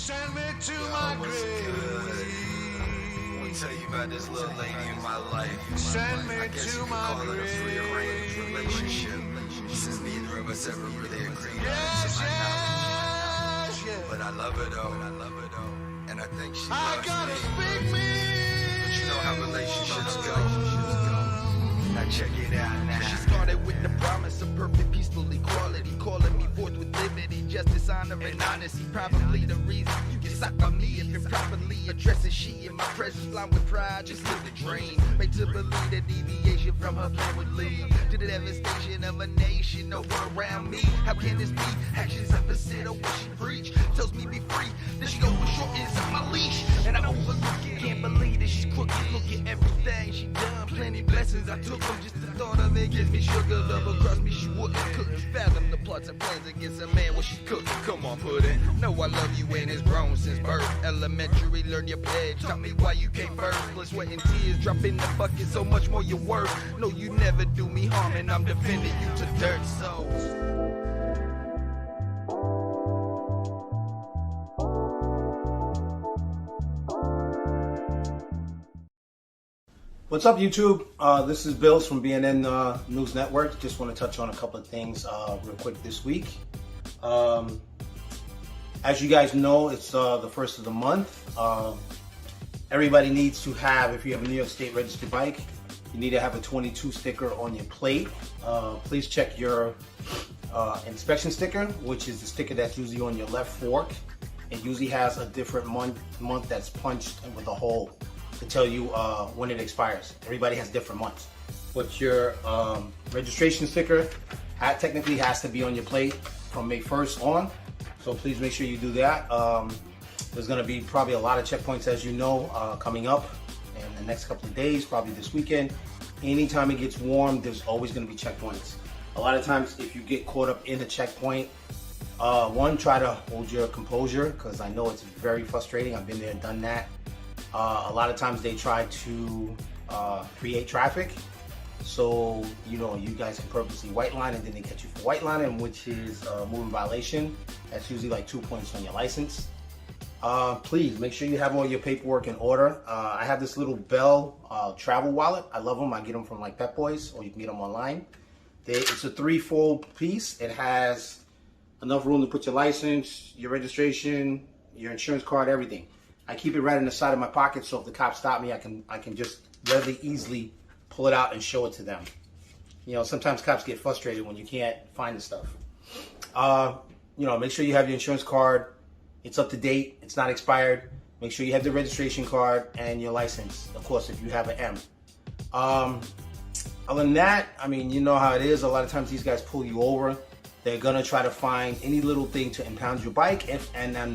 Send me to my grave. I want to tell you about this little lady in my life. Send me I guess to you could my call it a free-range relationship, since neither of us ever really agreed on it to my knowledge. But I love her though, and I think she I loves gotta me. speak me. But you know how relationships go. Now check it out now. She started with the promise of perfect peaceful equality, calling me forth with liberty, justice, honor, and honesty. Probably the reason you get sucked on me if you're properly addressing she in my presence, blind with pride, just live the dream. Made to believe the deviation from her plan would lead to the devastation of a nation, no one around me. How can this be? Actions opposite of what she preach. Tells me be free, then she goes short ends on my leash, and I overlook it. Can't believe that she's crooked. Look at everything she done. Plenty blessings I took from just the thought of it gets me shook. Double cross me, she wouldn't. Couldn't fathom the plots and plans against a man when she cooked. Come on, put it. Know I love you and it's grown since birth. Elementary, learn your pledge. Taught me why you came first. Blood, sweat, and tears drop in the bucket. So much more you're worth. No, you never do me harm, and I'm defending you to dirt. So. What's up, YouTube? This is Bills from BNN News Network. Just want to touch on a couple of things real quick this week. As you guys know, it's the first of the month. Everybody needs to have, if you have a New York State registered bike, you need to have a 22 sticker on your plate. Please check your inspection sticker, which is the sticker that's usually on your left fork. It usually has a different month that's punched with a hole to tell you when it expires. Everybody has different months. But your registration sticker technically has to be on your plate from May 1st on. So please make sure you do that. There's gonna be probably a lot of checkpoints, as you know, coming up in the next couple of days, probably this weekend. Anytime it gets warm, there's always gonna be checkpoints. A lot of times if you get caught up in a checkpoint, one, try to hold your composure, because I know it's very frustrating. I've been there and done that. A lot of times they try to create traffic, so you guys can purposely white line and then they catch you for white lining, which is a moving violation. That's usually like 2 points on your license. Please make sure you have all your paperwork in order. I have this little Bell travel wallet. I love them. I get them from like Pep Boys, or you can get them online. It's a 3-fold piece. It has enough room to put your license, your registration, your insurance card, everything. I keep it right in the side of my pocket, so if the cops stop me, I can just readily, easily pull it out and show it to them. You know, sometimes cops get frustrated when you can't find the stuff. Make sure you have your insurance card. It's up to date. It's not expired. Make sure you have the registration card and your license, of course, if you have an M. Other than that, I mean, you know how it is. A lot of times these guys pull you over. They're gonna try to find any little thing to impound your bike and then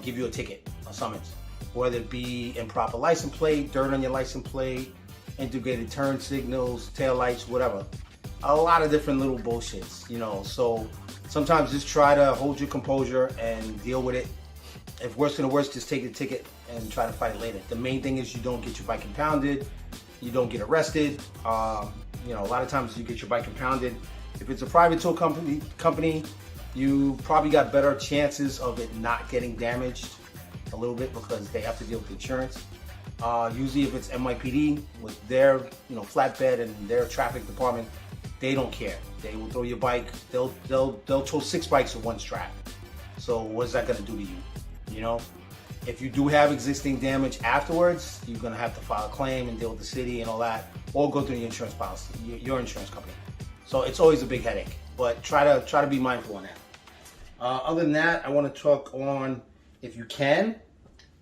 give you a ticket, a summons, whether it be improper license plate, dirt on your license plate, integrated turn signals, tail lights, whatever. A lot of different little bullshits, so sometimes just try to hold your composure and deal with it. If worse than the worst, just take the ticket and try to fight it later. The main thing is you don't get your bike impounded, you don't get arrested. A lot of times you get your bike impounded. If it's a private tow company, you probably got better chances of it not getting damaged a little bit, because they have to deal with insurance. Usually if it's NYPD with their flatbed and their traffic department, they don't care. They will throw your bike. They'll tow 6 bikes with 1 strap. So what's that gonna do to you? If you do have existing damage afterwards, you're gonna have to file a claim and deal with the city and all that, or go through the insurance policy, your insurance company. So it's always a big headache, but try to be mindful on that. Other than that, I want to talk on, if you can,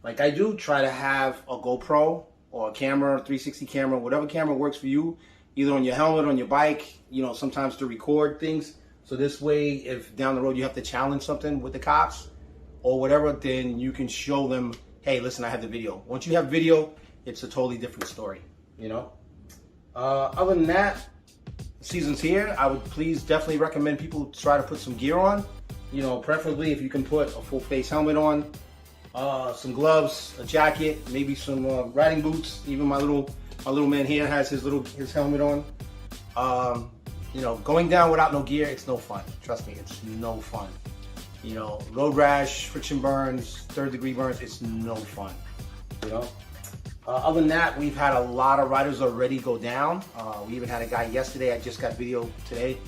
like I do, try to have a GoPro or a camera, 360 camera, whatever camera works for you, either on your helmet, on your bike, sometimes to record things. So this way, if down the road you have to challenge something with the cops or whatever, then you can show them, hey, listen, I have the video. Once you have video, it's a totally different story, Other than that, season's here. I would definitely recommend people try to put some gear on. Preferably if you can put a full face helmet on, some gloves, a jacket, maybe some riding boots. Even my little man here has his helmet on. Going down without no gear, it's no fun. Trust me, it's no fun. You know, road rash, friction burns, third-degree burns, it's no fun, you know? Other than that, we've had a lot of riders already go down. We even had a guy yesterday, I just got video today.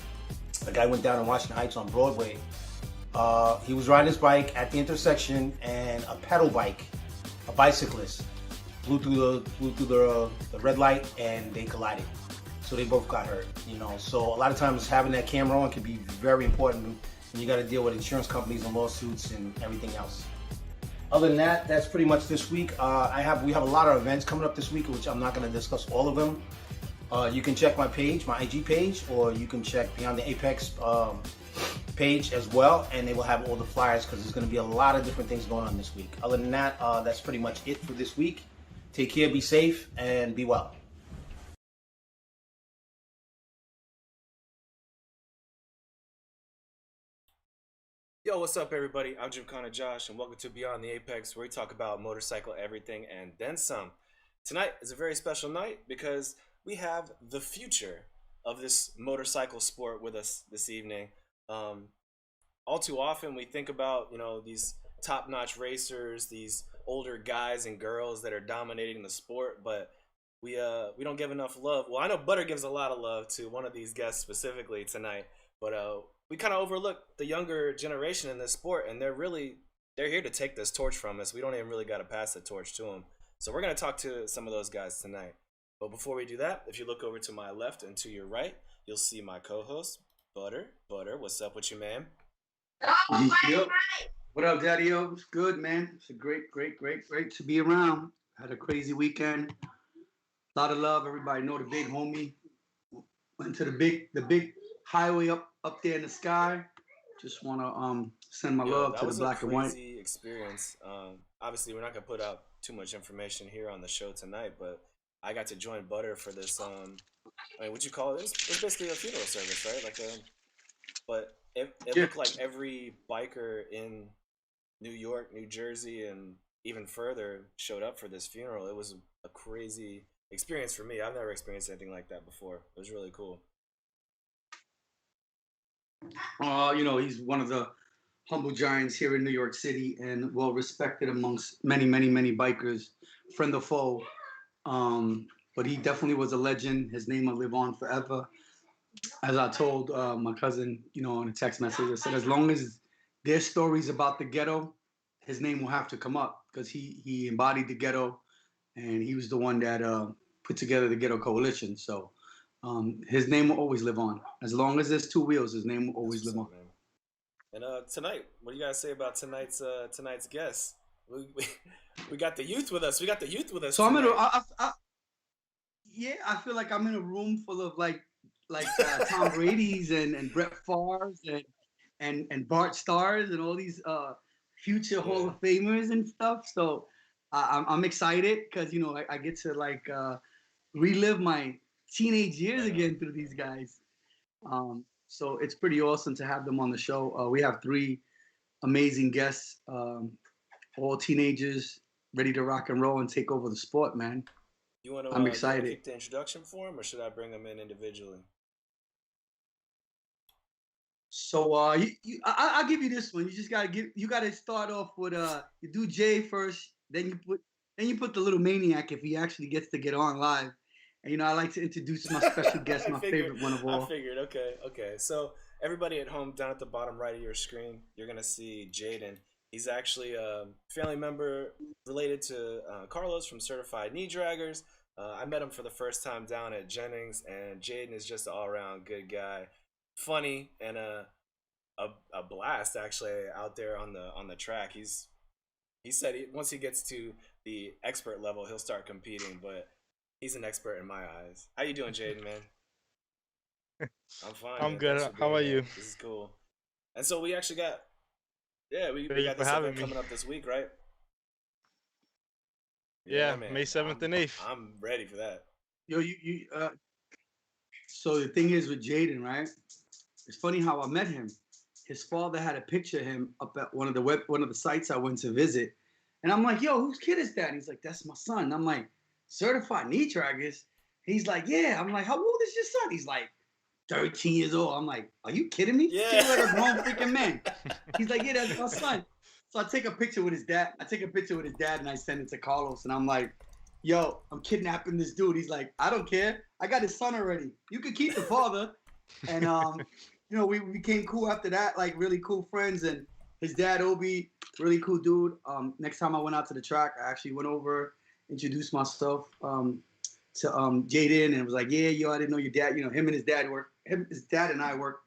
A guy went down in Washington Heights on Broadway. He was riding his bike at the intersection and a pedal bike, a bicyclist, flew through the red light and they collided. So they both got hurt, you know. So a lot of times having that camera on can be very important when you got to deal with insurance companies and lawsuits and everything else. Other than that, that's pretty much this week. We have a lot of events coming up this week, which I'm not going to discuss all of them. You can check my page, my IG page, or you can check Beyond the Apex page as well, and they will have all the flyers because there's going to be a lot of different things going on this week. Other than that, that's pretty much it for this week. Take care, be safe, and be well. Yo, what's up, everybody? I'm Gymkhanajosh, and welcome to Beyond the Apex, where we talk about motorcycle everything and then some. Tonight is a very special night because we have the future of this motorcycle sport with us this evening. All too often, we think about, you know, these top-notch racers, these older guys and girls that are dominating the sport, but we don't give enough love. Well, I know Butter gives a lot of love to one of these guests specifically tonight, but we kind of overlook the younger generation in this sport, and they're here to take this torch from us. We don't even really got to pass the torch to them. So we're going to talk to some of those guys tonight. But before we do that, if you look over to my left and to your right, you'll see my co-host, Butter. Butter, what's up with you, man? Yo. What up, Daddy-O? It's good, man. It's a great to be around. Had a crazy weekend. A lot of love. Everybody know the big homie. Went to the big highway up there in the sky. Just want to send my love to the black and white. That was a crazy experience. Obviously, we're not going to put out too much information here on the show tonight, but I got to join Butter for this, what'd you call it? It was basically a funeral service, right? But it looked like every biker in New York, New Jersey, and even further showed up for this funeral. It was a crazy experience for me. I've never experienced anything like that before. It was really cool. You know, he's one of the humble giants here in New York City and well respected amongst many bikers, friend or foe. But he definitely was a legend. His name will live on forever. As I told my cousin, you know, on a text message, I said, as long as there's stories about the ghetto, his name will have to come up because he embodied the ghetto, and he was the one that put together the Ghetto Coalition. So his name will always live on. As long as there's two wheels, his name will always live on. Man. And tonight, what do you guys say about tonight's guest? We got the youth with us. So tonight. I feel like I'm in a room full of like Tom Brady's and Brett Favre's and Bart Starrs and all these future Hall of Famers and stuff. So I'm excited because, you know, I get to relive my teenage years again through these guys. So it's pretty awesome to have them on the show. We have three amazing guests, all teenagers ready to rock and roll and take over the sport, man. I'm excited. You want to keep the introduction for him, or should I bring him in individually? So I'll give you this one. You gotta start off with you do Jay first, then you put the little maniac if he actually gets to get on live. And you know, I like to introduce my special guest, my favorite one of all. I figured, okay. So everybody at home, down at the bottom right of your screen, you're gonna see Jaden. He's actually a family member related to Carlos from Certified Knee Draggers. I met him for the first time down at Jennings, and Jaden is just an all-around good guy, funny, and a blast actually out there on the track. He said once he gets to the expert level, he'll start competing, but he's an expert in my eyes. How you doing, Jaden, man? I'm fine. I'm good. How are you? This is cool. And so we actually got we got this event coming up this week, right? Yeah, man. May 7th and 8th. I'm ready for that. Yo, so the thing is with Jaden, right? It's funny how I met him. His father had a picture of him up at one of the sites I went to visit. And I'm like, yo, whose kid is that? And he's like, that's my son. And I'm like, Certified Knee Draggers? He's like, yeah. I'm like, how old is your son? He's like, 13 years old. I'm like, are you kidding me? Yeah. He's like a grown freaking man. He's like, yeah, that's my son. So I take a picture with his dad. And I send it to Carlos. And I'm like, yo, I'm kidnapping this dude. He's like, I don't care. I got his son already. You can keep the father. And, you know, we became cool after that, like really cool friends. And his dad, Obi, really cool dude. Next time I went out to the track, I actually went over, introduced myself to Jaden, and it was like, yeah, yo, I didn't know your dad. You know, his dad and I work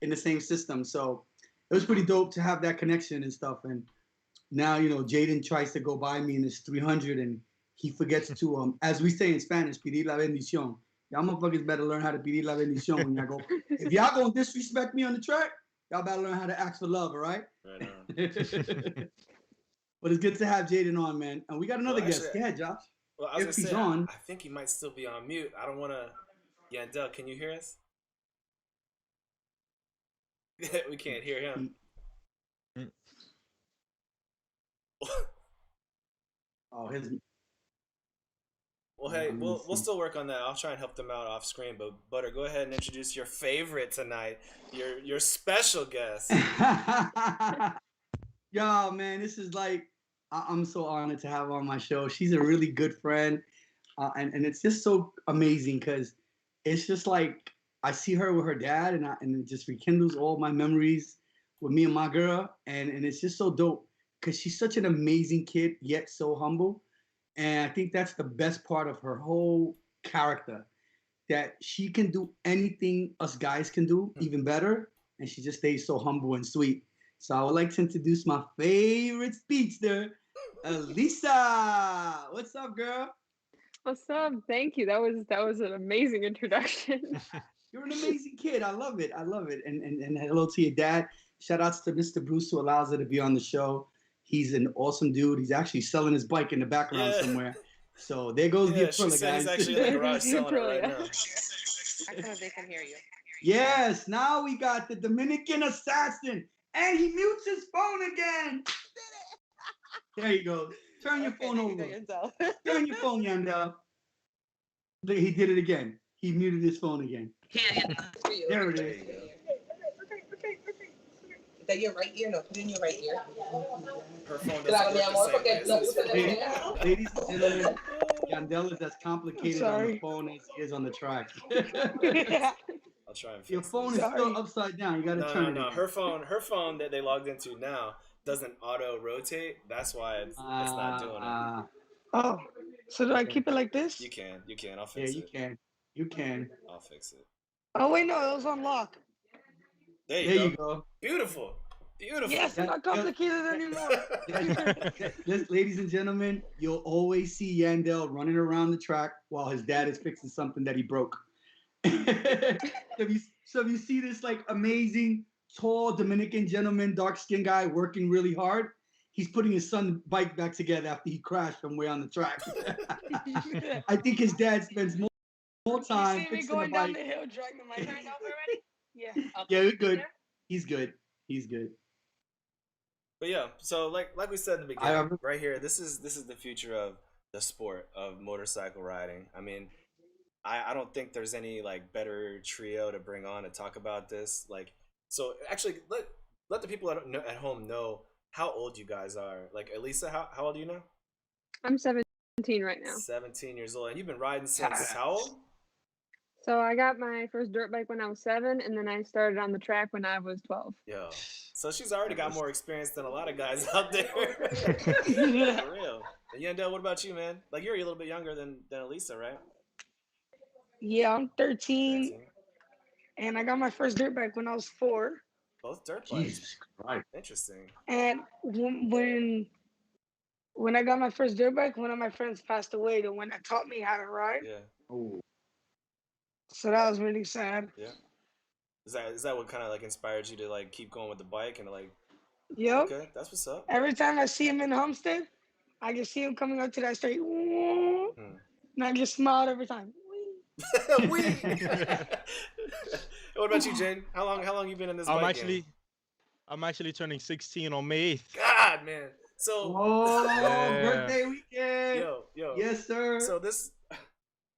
in the same system. So it was pretty dope to have that connection and stuff. And now, you know, Jaden tries to go by me in this 300 and he forgets to, as we say in Spanish, pedir la bendición. Y'all motherfuckers better learn how to pedir la bendición when y'all go. If y'all gonna disrespect me on the track, y'all better learn how to ask for love, all right? Right on. But it's good to have Jaden on, man. And we got another guest. Actually, Go ahead, Josh. Well, I was If gonna he's say, on. I think he might still be on mute. I don't want to. Yandel, can you hear us? We can't hear him. Oh, his. Well, hey, we'll still work on that. I'll try and help them out off screen. But Butter, go ahead and introduce your favorite tonight, your special guest. Yo, man, this is like I'm so honored to have her on my show. She's a really good friend, and it's just so amazing because it's just like I see her with her dad, and it just rekindles all my memories with me and my girl, and it's just so dope because she's such an amazing kid yet so humble. And I think that's the best part of her whole character, that she can do anything us guys can do, even better, and she just stays so humble and sweet. So I would like to introduce my favorite speedster, Elisa. What's up, girl? What's up? Thank you. That was an amazing introduction. You're an amazing kid. I love it. And hello to your dad. Shout outs to Mr. Bruce, who allows her to be on the show. He's an awesome dude. He's actually selling his bike in the background somewhere. So there goes the Aprilla, guys. He's actually in the garage selling it right now. I don't know if they can hear you. Yes, now we got the Dominican assassin. And he mutes his phone again. There you go. Turn your phone over. Turn your phone, Yandel. Look, he did it again. He muted his phone again. There it is. Is that your right ear? No, put it in your right ear. Her phone doesn't work the same way. Ladies and gentlemen, Yandel is as complicated on the phone as he is on the track. I'll try and fix Your phone is still upside down. You got to turn it. No. Her phone that they logged into now doesn't auto rotate. That's why it's not doing it. Oh, so do I keep it like this? You can. I'll fix it. You can. I'll fix it. Oh wait, no, it was on lock. There you go. Beautiful. Yes, it's not complicated anymore. Ladies and gentlemen, you'll always see Yandel running around the track while his dad is fixing something that he broke. So if you see this like amazing, tall Dominican gentleman, dark-skinned guy working really hard, he's putting his son's bike back together after he crashed somewhere on the track. I think his dad spends more time fixing the bike. You see me going down the hill, dragging my hand off already? Yeah. Yeah, we're good. He's good. But yeah, so like we said in the beginning, right here, this is the future of the sport of motorcycle riding. I mean, I don't think there's any like better trio to bring on to talk about this. Like, so actually let the people at home know how old you guys are. Like, Elisa, how old are you now? I'm 17 right now. 17 years old, and you've been riding since how old? So I got my first dirt bike when I was 7, and then I started on the track when I was 12. Yo, so she's already got more experience than a lot of guys out there. For real. And Yandel, what about you, man? Like, you're a little bit younger than Elisa, right? Yeah, I'm 13, and I got my first dirt bike when I was 4. Both dirt bikes. Jesus Christ. Interesting. And when I got my first dirt bike, one of my friends passed away, the one that taught me how to ride. Yeah. Oh. So that was really sad. Yeah. Is that what kind of like inspired you to like keep going with the bike and like? Yep. Okay, that's what's up. Every time I see him in Homestead, I just see him coming up to that straight, and I just smiled every time. What about you, Jaden? How long you been in this bike game? I'm actually turning 16 on May 8th. God, man. So. Birthday weekend. Yo. Yes, sir. So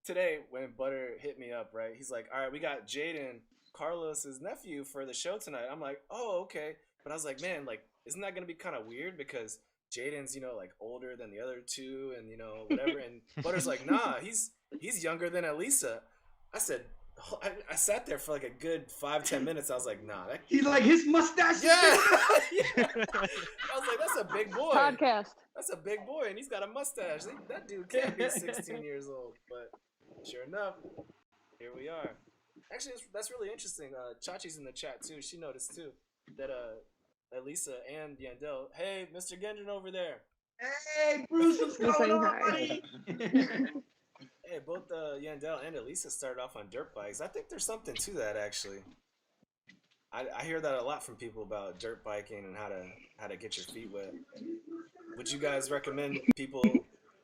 today when Butter hit me up, right? He's like, all right, we got Jaden Carlos's nephew for the show tonight. I'm like, oh, okay. But I was like, man, like, isn't that gonna be kind of weird because Jaden's, like older than the other two, and whatever. And Butter's like, nah, he's younger than Elisa. I said, I sat there for like a good 5-10 minutes. I was like, nah, that. He's like, his mustache. Yeah. Yeah. I was like, that's a big boy. Podcast. That's a big boy, and he's got a mustache. That dude can't be 16 years old. But sure enough, here we are. Actually, that's really interesting. Chachi's in the chat too. She noticed too that Elisa and Yandel. Hey, Mr. Gendron over there. Hey, Bruce, what's going on, buddy? Hey, both Yandel and Elisa started off on dirt bikes. I think there's something to that actually. I hear that a lot from people about dirt biking and how to get your feet wet. Would you guys recommend people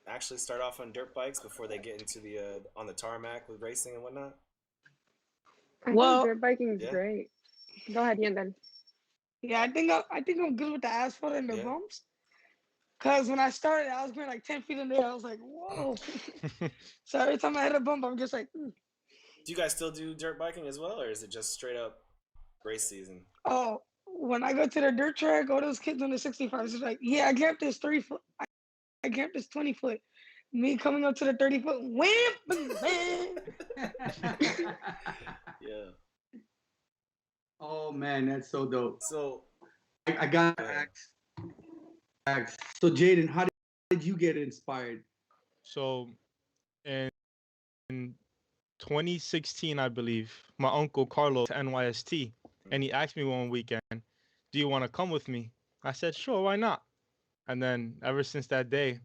actually start off on dirt bikes before they get into the on the tarmac with racing and whatnot? I think dirt biking is great. Go ahead, Yandel. Yeah, I think I'm good with the asphalt and the bumps. Cause when I started, I was going like 10 feet in the air. I was like, whoa. So every time I hit a bump, I'm just like. Do you guys still do dirt biking as well, or is it just straight up race season? Oh, when I go to the dirt track, all those kids on the 65s, it's like, yeah, I camped this 3 foot. I camped this 20 foot. Me coming up to the 30 foot, wham, Yeah. Oh man, that's so dope. So I got to ask. So Jaden, how did you get inspired? So in 2016, I believe, my uncle Carlos NYST, and he asked me one weekend, do you want to come with me? I said, sure, why not? And then ever since that day,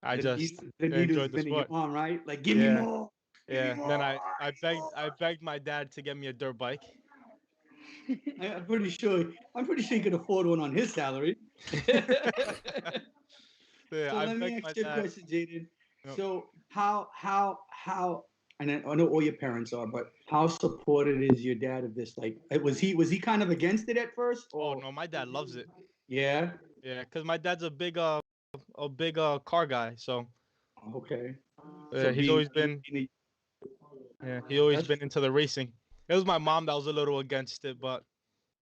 I just enjoyed the sport. On, right? Like, give me more. Yeah. Then I begged my dad to get me a dirt bike. I'm pretty sure he could afford one on his salary. Yeah, so let me ask you a question, Jaden. Yep. So how and I know all your parents are, but how supportive is your dad of this? Like, was he kind of against it at first? Or? Oh no, my dad loves it. Yeah. Yeah, because my dad's a big car guy. So. Okay. So he's always been. Yeah, he always been into the racing. It was my mom that was a little against it, but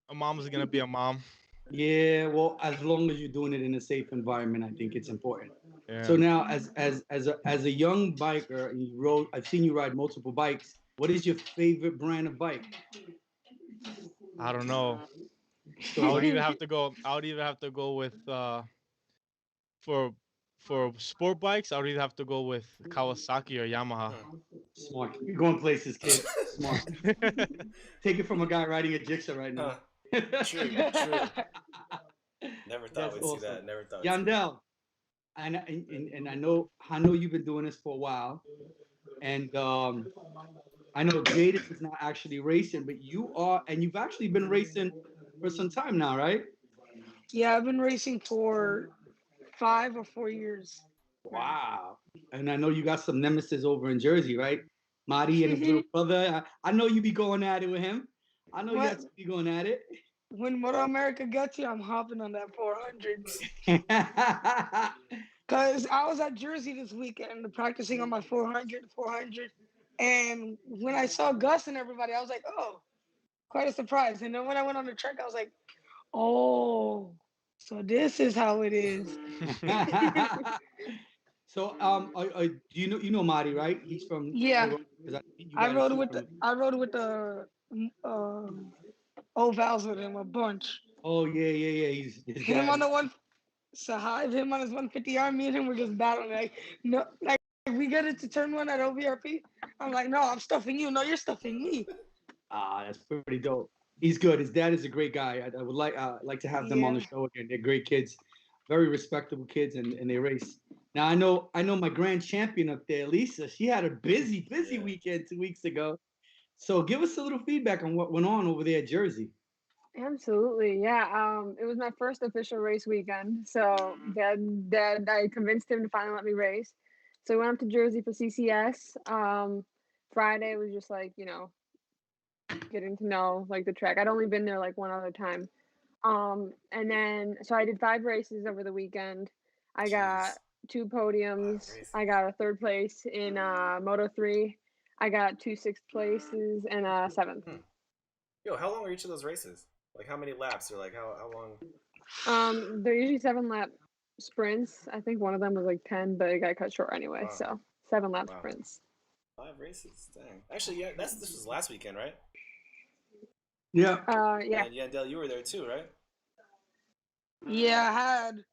a mom is gonna be a mom. Yeah, well, as long as you're doing it in a safe environment, I think it's important. Yeah. So now, as a young biker, and I've seen you ride multiple bikes. What is your favorite brand of bike? I don't know. So I would either have to go with for sport bikes. I would either have to go with Kawasaki or Yamaha. Smart. You're going places, kid. Smart. Take it from a guy riding a jigsaw right now. True. Never thought we'd see that. Never thought. Yandel, and I know you've been doing this for a while, and I know Jaden is not actually racing, but you are, and you've actually been racing for some time now, right? Yeah, I've been racing for 5 or 4 years. Wow. And I know you got some nemesis over in Jersey, right? Marty and his little brother. I know you be going at it with him. I know you have to be going at it. When Motor America gets you, I'm hopping on that 400. Because I was at Jersey this weekend practicing on my 400. And when I saw Gus and everybody, I was like, oh, quite a surprise. And then when I went on the track, I was like, oh, so this is how it is. So, you know Marty, right? He's from. Yeah. I rode with the ovals with him a bunch. Oh yeah. He's him on the one. Sahib, him on his 150R. Me and him were just battling. Like we get into turn 1 at OVRP. I'm like, no, I'm stuffing you. No, you're stuffing me. That's pretty dope. He's good. His dad is a great guy. I would like to have them on the show again. They're great kids, very respectable kids, and they race. Now I know my grand champion up there, Elisa. She had a busy weekend 2 weeks ago. So give us a little feedback on what went on over there at Jersey. Absolutely, yeah. It was my first official race weekend, so Dad, I convinced him to finally let me race. So we went up to Jersey for CCS. Friday was just like, getting to know like the track. I'd only been there like one other time. And then so I did 5 races over the weekend. I got 2 podiums. I got a 3rd place in Moto 3. I got 2 6th places and a 7th. Yo, how long are each of those races? Like how many laps or like how long? They're usually 7 lap sprints. I think one of them was like 10, but it got cut short anyway. Wow. So 7 lap Wow. sprints. 5 races. Dang. Actually, yeah, this was last weekend, right? Yeah. Yeah. And Yandel, you were there too, right? Yeah, I had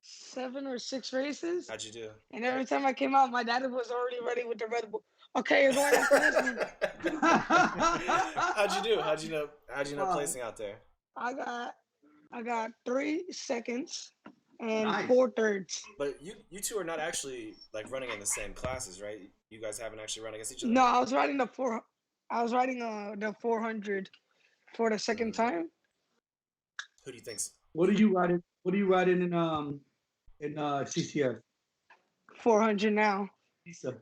7 or 6 races, How'd you do? and every time I came out, my dad was already ready with the Red Bull. Okay, you're going after this one. How'd you do? How'd you know placing out there? I got 3 seconds and Nice. 4 thirds. But you two are not actually like running in the same classes, right? You guys haven't actually run against each other. No, I was riding the 400 for the second time. Who do you think's? What are you riding? What are you riding in CCS? 400 now. Elisa.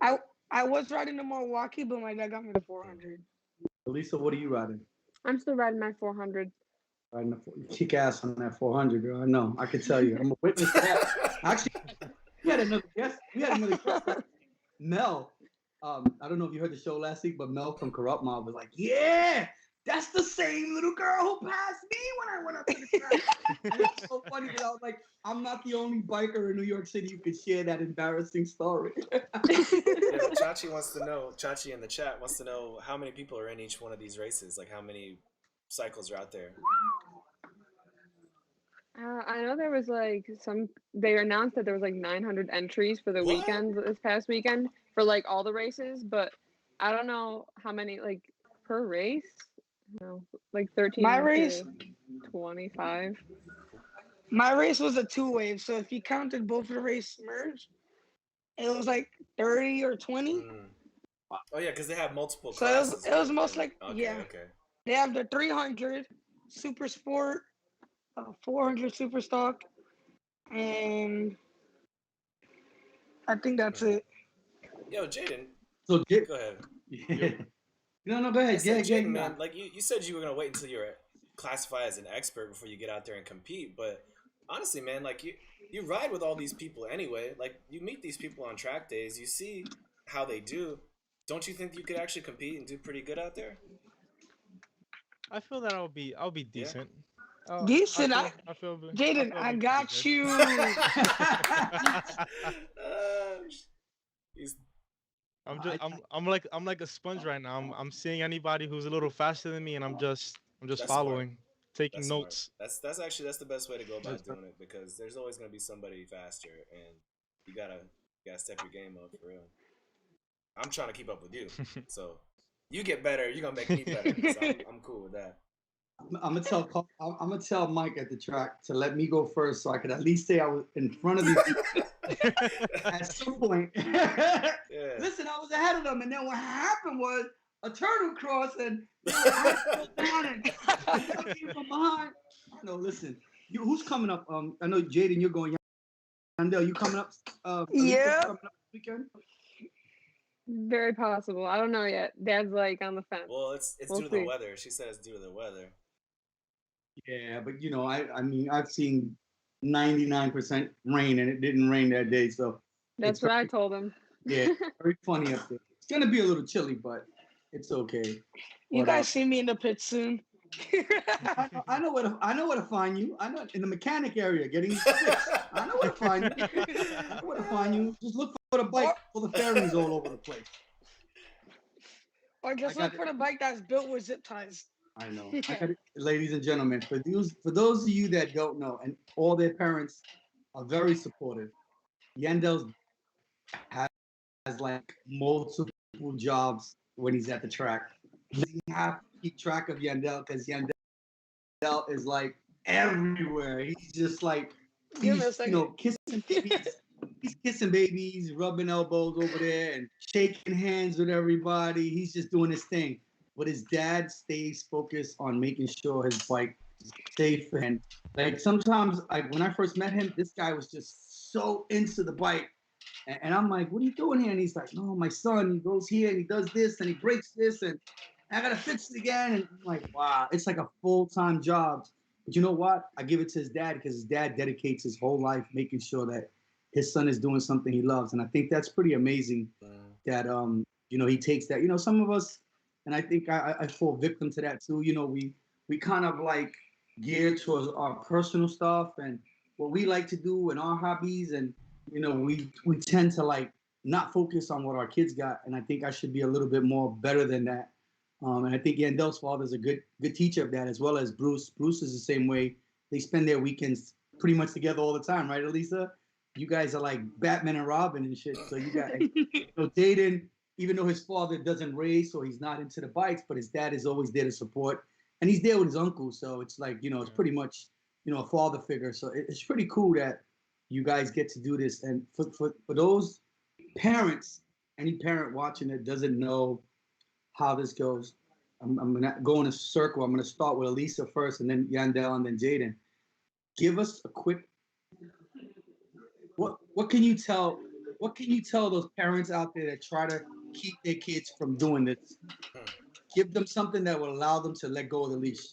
I was riding the Milwaukee, but my dad got me the 400. Elisa, what are you riding? I'm still riding my 400. Riding you kick ass on that 400, girl. I know. I can tell you. I'm a witness to that. Actually, we had another guest. Mel. I don't know if you heard the show last week, but Mel from Corrupt Mob was like, "Yeah, that's the same little girl who passed me when I went up to the track." And it's so funny because I was like, I'm not the only biker in New York City who could share that embarrassing story. Chachi wants to know. Chachi in the chat wants to know how many people are in each one of these races. Like how many cycles are out there. I know there was like they announced that there was like 900 entries for the weekend this past weekend for like all the races, but I don't know how many like per race. No, like 13 My to race, 25. my race was a 2-wave, so if you counted both of the race merged, it was like 30 or 20. Oh yeah, because they have multiple So classes. it was most like Okay. They have the 300 Super Sport, 400 Super Stock, and I think that's it. Yo, Jaden. So go ahead. No, go ahead. Jaden, man, like you said you were gonna wait until you were classified as an expert before you get out there and compete, but honestly, man, like you ride with all these people anyway. Like you meet these people on track days, you see how they do. Don't you think you could actually compete and do pretty good out there? I feel that I'll be decent. Decent. Jaden, I got you. I'm like a sponge right now. I'm seeing anybody who's a little faster than me, and I'm just following, taking notes. That's the best way to go about doing it, because there's always gonna be somebody faster, and you gotta step your game up for real. I'm trying to keep up with you, so you get better, you're gonna make me better. So I'm cool with that. I'm gonna tell Mike at the track to let me go first, so I could at least say I was in front of these people at some point. Listen, I was ahead of them, and then what happened was a turtle cross, and I fell down and from behind. No, listen, who's coming up? I know Jaden, you're going. Yandel, you coming up? Yeah. Coming up this weekend? Very possible. I don't know yet. Dad's like on the fence. Well, it's due to the weather. She said it's due to the weather. Yeah, but I mean, I've seen 99% rain, and it didn't rain that day, so that's what I told him. Yeah, very funny up there. It's gonna be a little chilly, but it's okay. You guys see me in the pit soon. I know where to find you. I know in the mechanic area, getting fixed. I know where to find you. I know where to find you. Just look for the bike full of fairings all over the place. Or just look for the bike that's built with zip ties. I know. Ladies and gentlemen, for those of you that don't know, and all their parents are very supportive, Yandel has like multiple jobs when he's at the track. You have to keep track of Yandel, because Yandel is like everywhere. He's just like kissing babies. He's kissing babies, rubbing elbows over there, and shaking hands with everybody. He's just doing his thing. But his dad stays focused on making sure his bike is safe. And like sometimes, when I first met him, this guy was just so into the bike. And I'm like, what are you doing here? And he's like, no, my son, he goes here and he does this and he breaks this and I gotta fix it again. And I'm like, wow, it's like a full-time job. But you know what? I give it to his dad, because his dad dedicates his whole life making sure that his son is doing something he loves. And I think that's pretty amazing that, he takes that. Some of us, and I think I fall victim to that too. You know, we kind of like gear towards our personal stuff and what we like to do and our hobbies, and you know, we tend to like not focus on what our kids got. And I think I should be a little bit more better than that. And I think Yandel's father is a good teacher of that, as well as Bruce. Bruce is the same way. They spend their weekends pretty much together all the time, right, Elisa? You guys are like Batman and Robin and shit. So you got Jaden, even though his father doesn't race or he's not into the bikes, but his dad is always there to support, and he's there with his uncle. So it's like, you know, it's pretty much, you know, a father figure. So it's pretty cool that you guys get to do this. And for those parents, any parent watching it doesn't know how this goes, I'm gonna go in a circle. I'm gonna start with Elisa first, and then Yandel, and then Jaden. Give us a quick. What can you tell those parents out there that try to keep their kids from doing this? Give them something that will allow them to let go of the leash.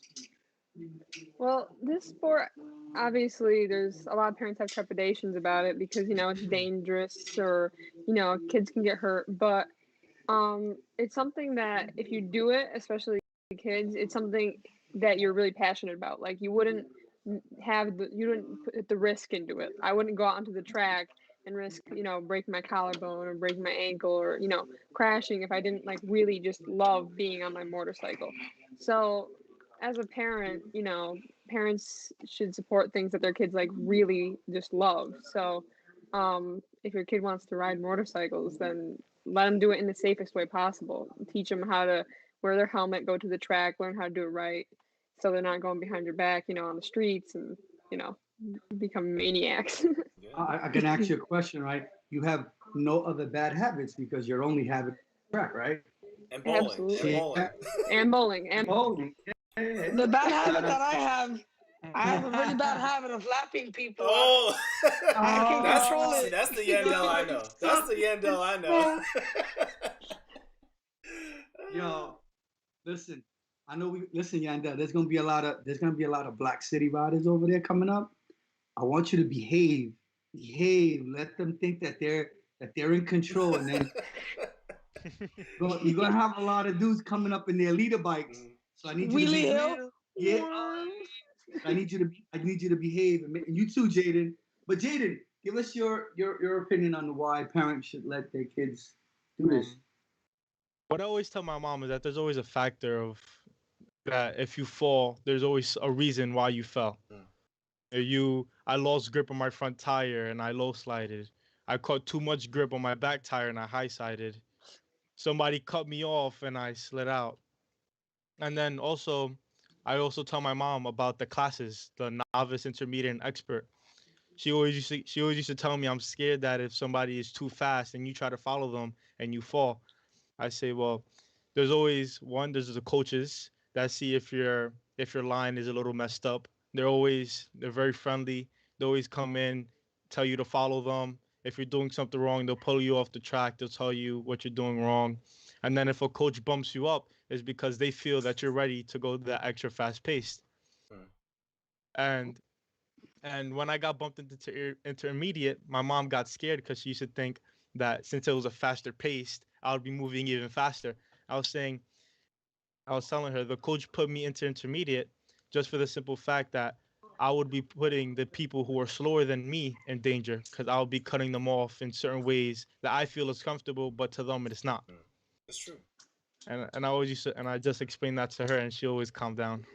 Well, this sport, obviously, there's a lot of parents have trepidations about it because, you know, it's dangerous or, you know, kids can get hurt. But it's something that if you do it, especially kids, it's something that you're really passionate about. Like you wouldn't put the risk into it. I wouldn't go out onto the track and risk, you know, breaking my collarbone or breaking my ankle or, you know, crashing if I didn't like really just love being on my motorcycle. So as a parent, you know, parents should support things that their kids like really just love. So if your kid wants to ride motorcycles, then let them do it in the safest way possible. Teach them how to wear their helmet, go to the track, learn how to do it right, so they're not going behind your back, you know, on the streets and, you know, become maniacs. I can ask you a question, right? You have no other bad habits because your only habit is track, right? And bowling. Absolutely. And bowling. And bowling. And bowling. The bad habit that I have a really bad habit of lapping people. Oh, I can't control it. That's the Yandel I know. That's the Yandel I know. Yo, listen. I know listen, Yandel. There's gonna be a lot of Black City riders over there coming up. I want you to behave. Let them think that they're in control, and then you're gonna have a lot of dudes coming up in their leader bikes. So I need you to behave. Yeah. I need you to behave, and you too, Jaden. But Jaden, give us your opinion on why parents should let their kids do this. What I always tell my mom is that there's always a factor of that if you fall, there's always a reason why you fell. I lost grip on my front tire and I low slided. I caught too much grip on my back tire and I high sided. Somebody cut me off and I slid out. And then I also tell my mom about the classes, the novice, intermediate, and expert. She always used to tell me I'm scared that if somebody is too fast and you try to follow them and you fall, I say, well, there's the coaches that see if your line is a little messed up. They're very friendly. They always come in, tell you to follow them. If you're doing something wrong, they'll pull you off the track. They'll tell you what you're doing wrong. And then if a coach bumps you up, it's because they feel that you're ready to go that extra fast paced. And when I got bumped into intermediate, my mom got scared because she used to think that since it was a faster pace, I would be moving even faster. I was telling her the coach put me into intermediate just for the simple fact that I would be putting the people who are slower than me in danger because I would be cutting them off in certain ways that I feel is comfortable, but to them it's not. That's true. And I just explained that to her, and she always calmed down.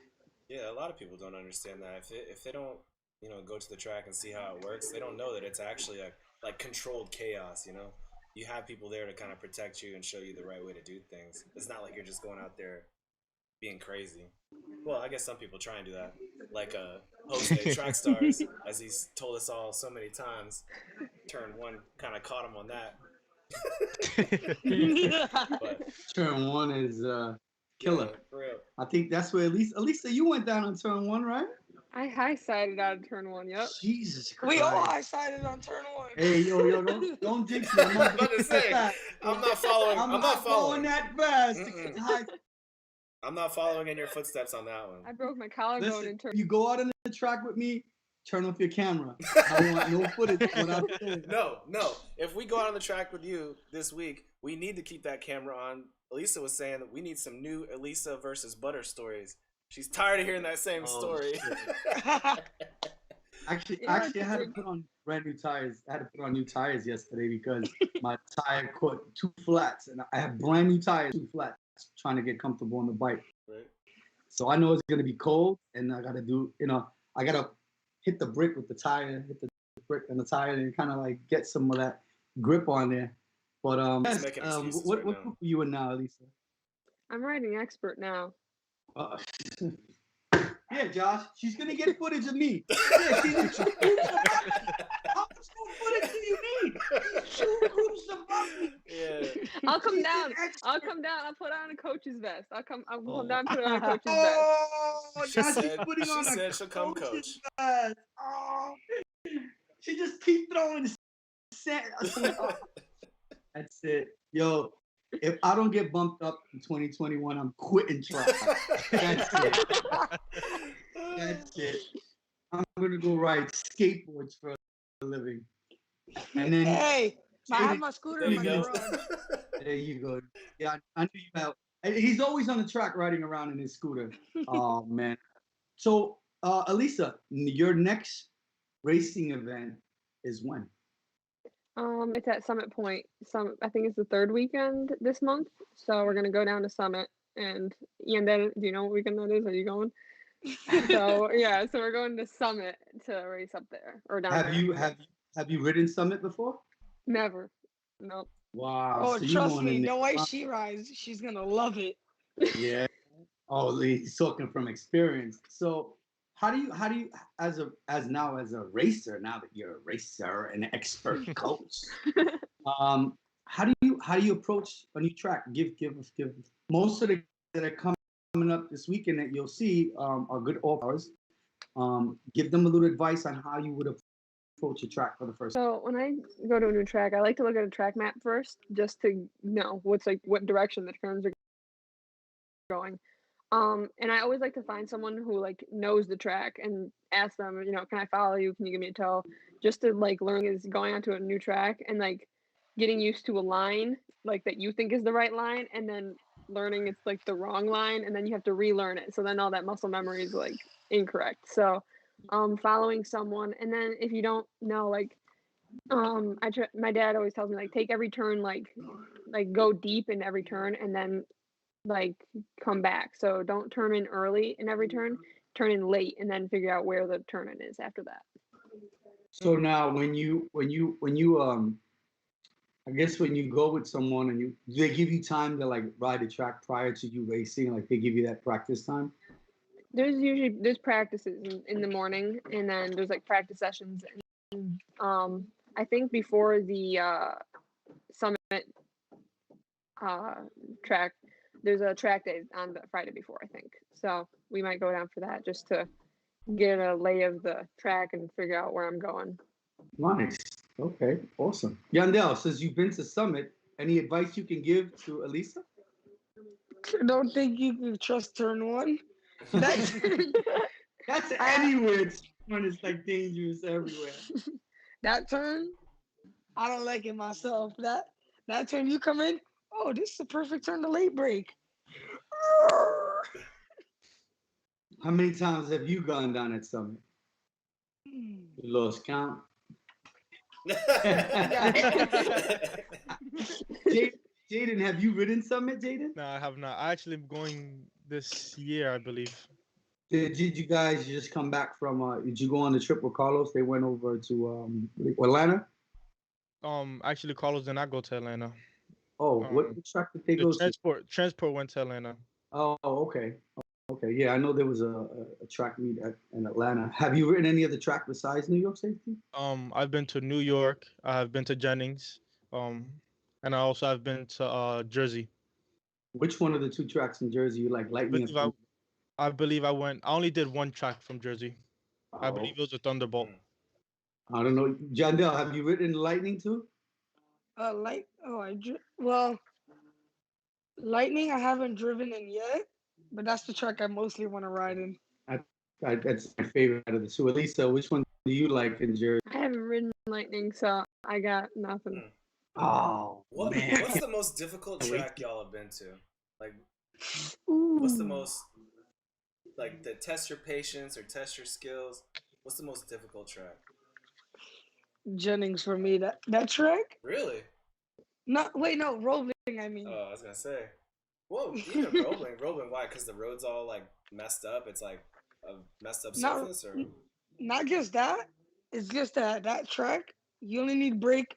Yeah, a lot of people don't understand that. If they don't, you know, go to the track and see how it works, they don't know that it's actually like controlled chaos. You know, you have people there to kind of protect you and show you the right way to do things. It's not like you're just going out there being crazy. Well, I guess some people try and do that, like Jose Track Stars, as he's told us all so many times. Turn one kind of caught him on that. But, turn one is killer. Yeah, for real. I think that's where Elisa, you went down on turn one, right? I high sided out of turn one. Yep. Jesus Christ. We all high sided on turn one. Hey, yo, don't jinx me. I'm about to say, I'm not following. I'm not following that fast. I'm not following in your footsteps on that one. I broke my collarbone in turn. You go out on the track with me, turn off your camera. I want no footage of what I'm doing. No. If we go out on the track with you this week, we need to keep that camera on. Elisa was saying that we need some new Elisa versus Butter stories. She's tired of hearing that same story. Actually, I had to put on brand new tires. I had to put on new tires yesterday because my tire caught 2 flats, and I have brand new tires, 2 flats, trying to get comfortable on the bike. Right. So I know it's gonna be cold, and I gotta do, I gotta hit the brick with the tire, hit the brick and the tire, and kind of like get some of that grip on there. But what group are you in now, Elisa? I'm riding expert now. Yeah, Josh, she's gonna get footage of me. Yeah, how much more footage do you need? 2 groups above me. Yeah. I'll come down. I'll put on a coach's vest. I'll come down and put on a coach's vest. Oh, She said she'll come coach. Vest. Oh, she just keep throwing sand. That's it. Yo, if I don't get bumped up in 2021, I'm quitting track. That's it. That's it. I'm gonna go ride skateboards for a living. And then hey, I have my scooter in my garage. There you go. Yeah, I knew you have. He's always on the track riding around in his scooter. Oh man. So, Elisa, your next racing event is when? It's at Summit Point. I think it's the 3rd weekend this month. So we're gonna go down to Summit and Yandel. Do you know what weekend that is? Are you going? So yeah, so we're going to Summit to race up there or down there. Have you ridden Summit before? Never. Nope. Wow. Oh, so trust me, the way she rides, she's gonna love it. Yeah. Oh, he's talking from experience. So how do you as a racer, now that you're a racer and an expert coach, how do you approach a new track? Give most of the that are coming up this weekend that you'll see are good offers. Give them a little advice on how you would approach a track for the first time. So when I go to a new track, I like to look at a track map first, just to know what direction the turns are going. And I always like to find someone who like knows the track and ask them, can I follow you? Can you give me a tow? Just to like learn is going onto a new track and like getting used to a line like that you think is the right line, and then learning it's like the wrong line, and then you have to relearn it. So then all that muscle memory is like incorrect. So following someone, and then if you don't know, like my dad always tells me like take every turn, like go deep in every turn, and then like come back. So don't turn in early in every turn, turn in late, and then figure out where the turn in is after that. So now when you I guess when you go with someone and do they give you time to like ride the track prior to you racing? Like they give you that practice time? There's practices in the morning, and then there's like practice sessions. And, I think before the Summit track, there's a track day on the Friday before, I think. So we might go down for that just to get a lay of the track and figure out where I'm going. Nice. Okay, awesome. Yandel, since you've been to Summit, any advice you can give to Elisa? I don't think you can trust turn 1. That's anywhere. Turn is like dangerous everywhere. That turn, I don't like it myself. That turn you come in, oh, this is a perfect turn to late break. How many times have you gone down at Summit? You lost count. Jaden, have you ridden Summit, Jaden? No, I have not. I actually am going this year, I believe. Did you guys just come back from? Did you go on the trip with Carlos? They went over to Atlanta. Actually, Carlos did not go to Atlanta. Oh, what track did they go to? Transport went to Atlanta. Oh, okay. Okay, yeah, I know there was a track meet in Atlanta. Have you ridden any other track besides New York Safety? I've been to New York. I've been to Jennings. And I also have been to Jersey. Which one of the 2 tracks in Jersey you like? Lightning. I believe I only did one track from Jersey. Oh. I believe it was a Thunderbolt. I don't know. Yandel, have you ridden Lightning too? Lightning I haven't driven in yet, but that's the track I mostly want to ride in. That's my favorite out of the 2. Elisa, which one do you like in Jersey? I haven't ridden Lightning, so I got nothing. Oh man, What's the most difficult track y'all have been to? Like, Ooh. what's the most like that test your patience or test your skills? What's the most difficult track? Jennings for me. That track? Really? No, wait, no, Rolling. I mean, Oh, I was gonna say. Whoa, even Roebling, why? Because the road's all like messed up. It's like a messed up not surface, or not just that. It's just that track. You only need brake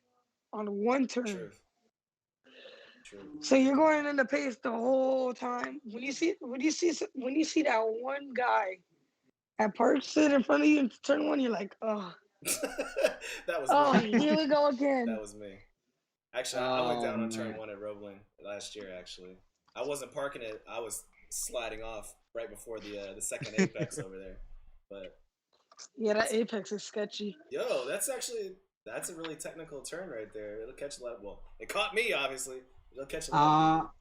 on one turn. truth. So you're going in the pace the whole time. When you see that one guy at park sit in front of you in turn one, you're like, oh, That was oh, me. here we go again. That was me. Actually, I went down on turn one at Roebling last year. Actually, I wasn't parking it. I was sliding off right before the second apex over there. But yeah, that apex is sketchy. yo, that's a really technical turn right there. It'll catch a lot. Well, it caught me obviously. It'll catch a lot.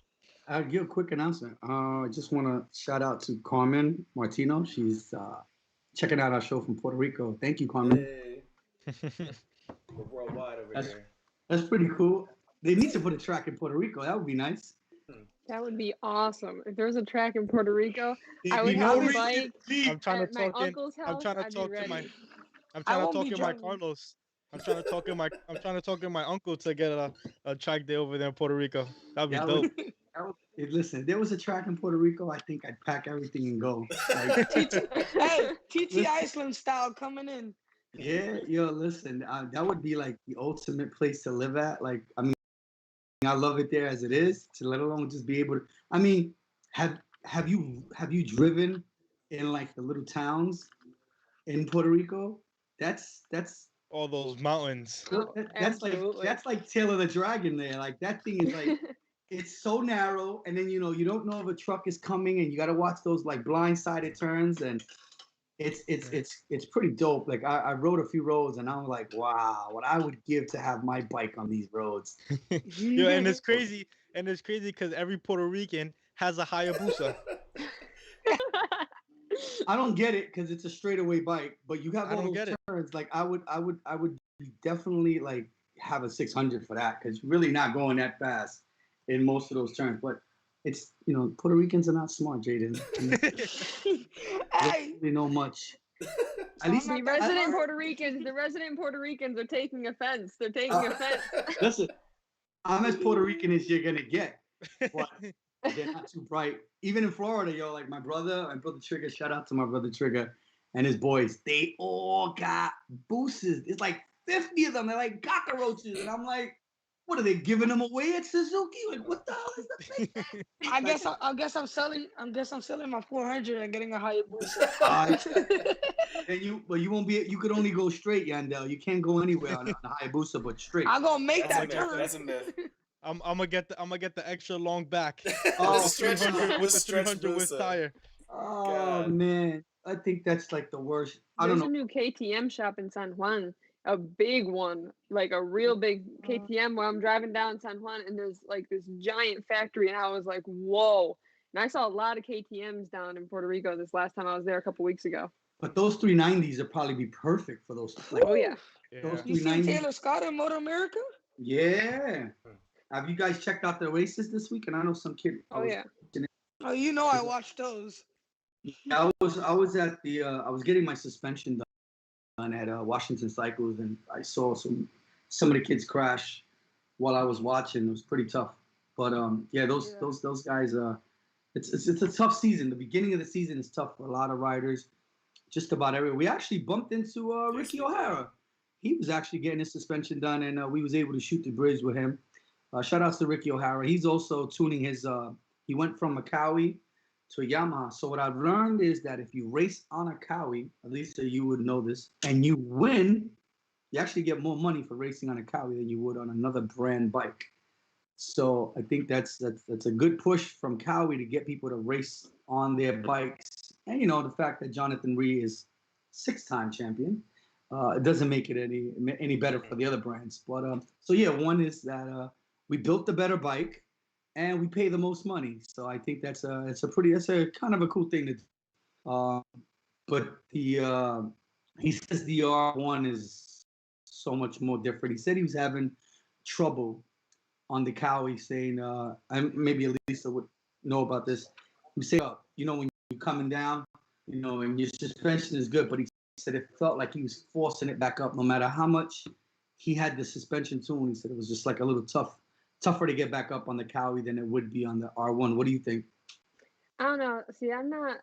I'll give a quick announcement. I just want to shout out to Carmen Martino. She's checking out our show from Puerto Rico. Thank you, Carmen. Hey. We're worldwide over here. That's pretty cool. They need to put a track in Puerto Rico. That would be nice. That would be awesome. If there was a track in Puerto Rico, I would have a bike I'm trying at to my talk in. uncle's house. I'm trying to I'd talk be to ready. my. I'm I trying to won't talk be to my driving. Carlos. I'm trying to talk to my uncle to get a track day over there in Puerto Rico. That'd be dope. Listen, if there was a track in Puerto Rico, I think I'd pack everything and go. Like, Hey, TT Iceland style coming in. yeah, yo, listen, that would be like the ultimate place to live at. Like, I mean, I love it there as it is. To let alone just be able to. I mean, have you driven in like the little towns in Puerto Rico? That's All those mountains. that's like Tail of the Dragon there. Like that thing is like it's so narrow, and then you don't know if a truck is coming, and you got to watch those like blindsided turns, and it's pretty dope. Like I rode a few roads, and I'm like, wow, what I would give to have my bike on these roads. Yo, and it's crazy because every Puerto Rican has a Hayabusa. I don't get it because it's a straightaway bike, but you have all those turns. Like I would definitely like have a 600 for that because you're really not going that fast in most of those turns. But it's Puerto Ricans are not smart, Jaden. Hey, They know much. At least the resident Puerto Ricans are taking offense. They're taking offense. Listen, I'm as Puerto Rican as you're gonna get, but they're not too bright. Even in Florida, yo, like my brother Trigger, shout out to my brother Trigger and his boys. They all got boosters. It's like 50 of them. They're like cockroaches. And I'm like, what are they giving them away at Suzuki? Like, what the hell is the thing? I guess I'm selling my 400 and getting a Hayabusa. And you won't be. You could only go straight, Yandel. You can't go anywhere on a Hayabusa but straight. I'm gonna make that turn. turn. That's a myth. I'm gonna get the extra long back. Oh, with the 300 width tire. Oh God. man, I think that's like the worst. I There's don't know. a new KTM shop in San Juan, a big one, like a real big KTM. Where I'm driving down San Juan, and there's like this giant factory, and I was like, whoa! And I saw a lot of KTM's down in Puerto Rico this last time I was there a couple weeks ago. But those 390s would probably be perfect for those. Like, Oh yeah. Those You seen 390s. Taylor Scott in Motor America? Yeah. Have you guys checked out the races this week? And I know some kid. Oh yeah. Oh, I watched those. I was at the I was getting my suspension done at Washington Cycles, and I saw some of the kids crash while I was watching. It was pretty tough. But those guys. It's a tough season. The beginning of the season is tough for a lot of riders. Just about everywhere. We actually bumped into Ricky O'Hara. He was actually getting his suspension done, and we was able to shoot the bridge with him. Shout outs to Ricky O'Hara. He's also tuning his. He went from a Kawi to a Yamaha. So what I've learned is that if you race on a Kawi, Elisa, you would know this, and you win, you actually get more money for racing on a Kawi than you would on another brand bike. So I think that's a good push from Kawi to get people to race on their bikes. And the fact that Jonathan Rhee is 6-time champion, it doesn't make it any better for the other brands. But one is that we built the better bike, and we pay the most money. So I think that's a kind of a cool thing to do. But the He says the R1 is so much more different. He said he was having trouble on the Cowie, saying, maybe Elisa would know about this. He said, when you're coming down, and your suspension is good, but he said it felt like he was forcing it back up no matter how much he had the suspension tune. He said it was just like a little tougher to get back up on the Cowie than it would be on the R1. What do you think? I don't know. See, I'm not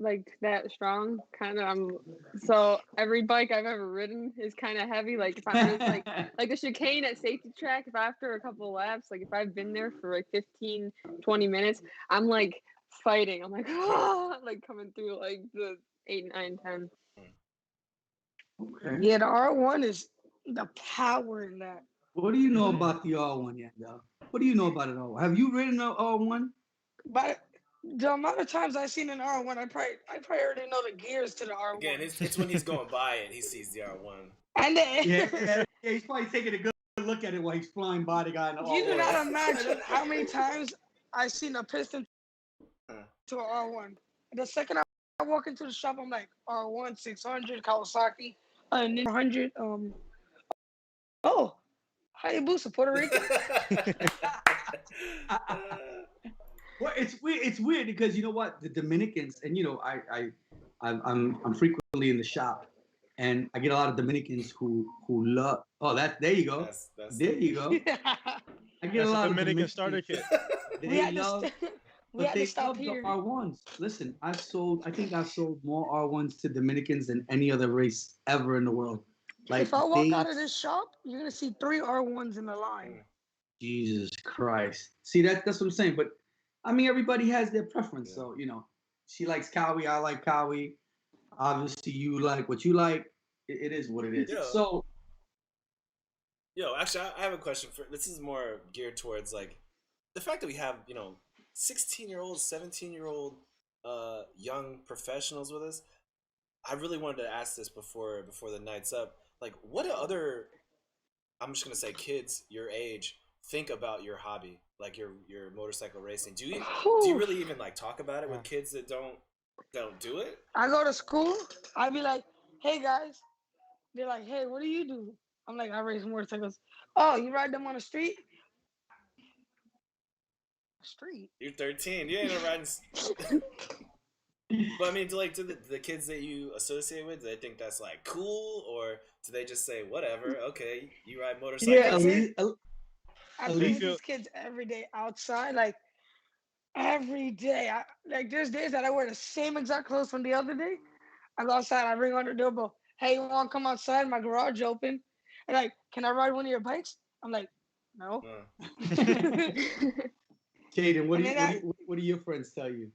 like that strong. Kind of. So every bike I've ever ridden is kind of heavy. Like if I'm just like the chicane at safety track, if after a couple of laps, like if I've been there for like 15, 20 minutes, I'm like fighting. I'm like, oh, like coming through like the 8, 9, 10. Okay. Yeah, the R1 is the power in that. What do you know about the R1, Yandel? What do you know about it all? Have you ridden the R1? But the amount of times I've seen an R1, I probably already know the gears to the R1. Again, it's when he's going by it, he sees the R1. And then yeah, he's probably taking a good look at it while he's flying by the guy in the R1. You do not imagine how many times I've seen a piston to an R1. The second I walk into the shop, I'm like, R1, 600, Kawasaki, 400. Oh, Hayabusa, Puerto Rican. Well, it's weird because you know what, the Dominicans, and I'm frequently in the shop, and I get a lot of Dominicans who love. Oh, there you go. There you go. I get a lot of Dominican Dominicans. starter kit. They love. We had to stop love here. The R1s. Listen, I think I've sold more R1s to Dominicans than any other race ever in the world. Like if I walk out of this shop, you're gonna see 3 R1s in the line. Jesus Christ. See that's what I'm saying. But I mean, everybody has their preference. So she likes Cowie. I like Cowie. Obviously, you like what you like. It is what it is. Actually, I have a question for. This is more geared towards like the fact that we have 16-year-old, 17-year-old young professionals with us. I really wanted to ask this before the night's up. Like, what do other, I'm just gonna say, kids your age think about your hobby, like your motorcycle racing? Do you really even like talk about it with kids that don't do it? I go to school. I be like, hey guys. They're like, hey, what do you do? I'm like, I race motorcycles. Oh, you ride them on the street? Street. You're 13. You ain't riding. But I mean, do the kids that you associate with, do they think that's like cool, or do they just say whatever? Okay, you ride motorcycles. Yeah, I see these kids every day outside, like every day. There's days that I wear the same exact clothes from the other day. I go outside, I ring on the doorbell. Hey, you want to come outside? My garage open. And like, can I ride one of your bikes? I'm like, no. Jaden, what do your friends tell you?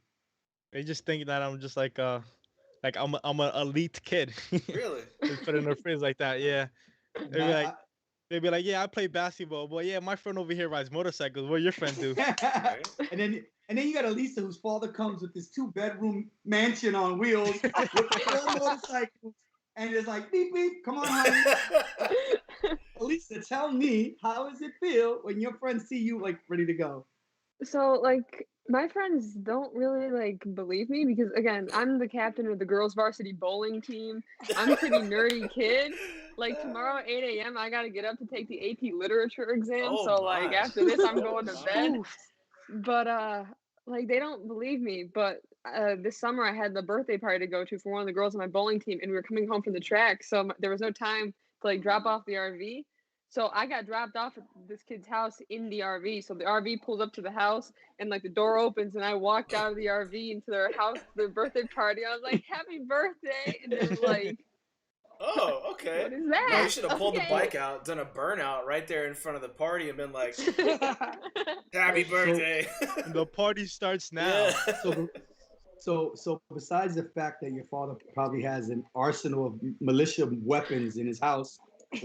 They just think that I'm just like I'm an elite kid. Really? Just put in their phrase like that, yeah. They'd be like, yeah, I play basketball, but yeah, my friend over here rides motorcycles. What your friend do? and then you got Elisa, whose father comes with this 2-bedroom mansion on wheels with 4 motorcycles, and it's like beep beep, come on, honey. Elisa, tell me, how does it feel when your friends see you like ready to go? So like my friends don't really like believe me because again, I'm the captain of the girls varsity bowling team. I'm a pretty nerdy kid. Like tomorrow at 8 a.m. I gotta get up to take the AP literature exam. Like after this I'm going to bed. But like they don't believe me. But this summer I had the birthday party to go to for one of the girls on my bowling team, and we were coming home from the track, so there was no time to like drop off the RV. So I got dropped off at this kid's house in the RV. So the RV pulls up to the house, and like the door opens, and I walked out of the RV into their house, their birthday party. I was like, "Happy birthday!" And they were like, "Oh, okay." What is that? No, you should have pulled the bike out, done a burnout right there in front of the party, and been like, "Happy birthday!" The party starts now. Yeah. So besides the fact that your father probably has an arsenal of militia weapons in his house,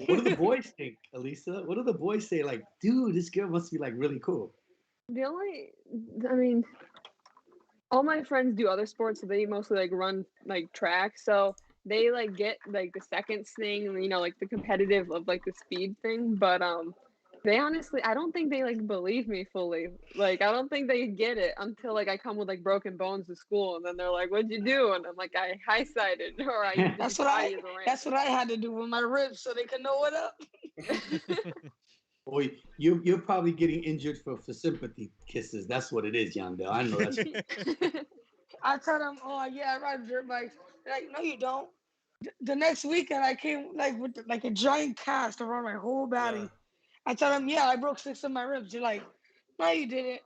what do the boys think, Elisa? What do the boys say? Like, dude, this girl must be like really cool. I mean, all my friends do other sports, so they mostly like run like track. So they like get like the seconds thing, like the competitive of like the speed thing. But They honestly, I don't think they like believe me fully. Like, I don't think they get it until like I come with like broken bones to school, and then they're like, "What'd you do?" And I'm like, "I high sided, or I used to be potty as a ramp." That's what I had to do with my ribs so they could know what up. Boy, you're probably getting injured for sympathy kisses. That's what it is, Yandel. I know that's. I tell them, "Oh yeah, I ride dirt bikes." They're like, "No, you don't." The next weekend, I came like with like a giant cast around my whole body. Yeah. I tell them, "Yeah, I broke 6 of my ribs." They're like, "No, you didn't."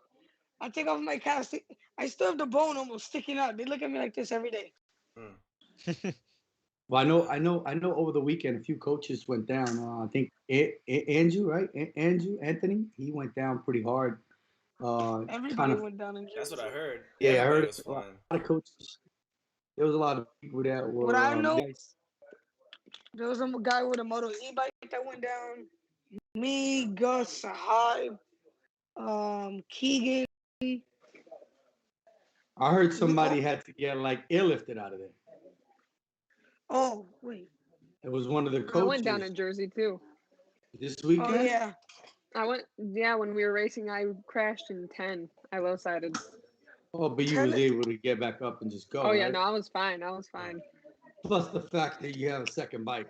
I take off my cast. I still have the bone almost sticking out. They look at me like this every day. Well, I know. Over the weekend, a few coaches went down. I think Andrew, right? Andrew Anthony, he went down pretty hard. Kind Everybody of. went down in That's what I Jersey. heard. Yeah, I Everybody heard was a lot flying. of coaches. There was a lot of people that What were. I know, Guys. there was a guy with a Moto e-bike that went down. Me, Gus, Sahai, Keegan. I heard somebody had to get like airlifted out of there. Oh wait. It was one of the I went down coaches in Jersey too. this Oh weekend. yeah. I went, yeah, when we were racing, I crashed in 10. I low sided. Oh, but you was able to get back up and just go, Oh yeah, right? no, I was fine. I was fine. Plus the fact that you have a second bike.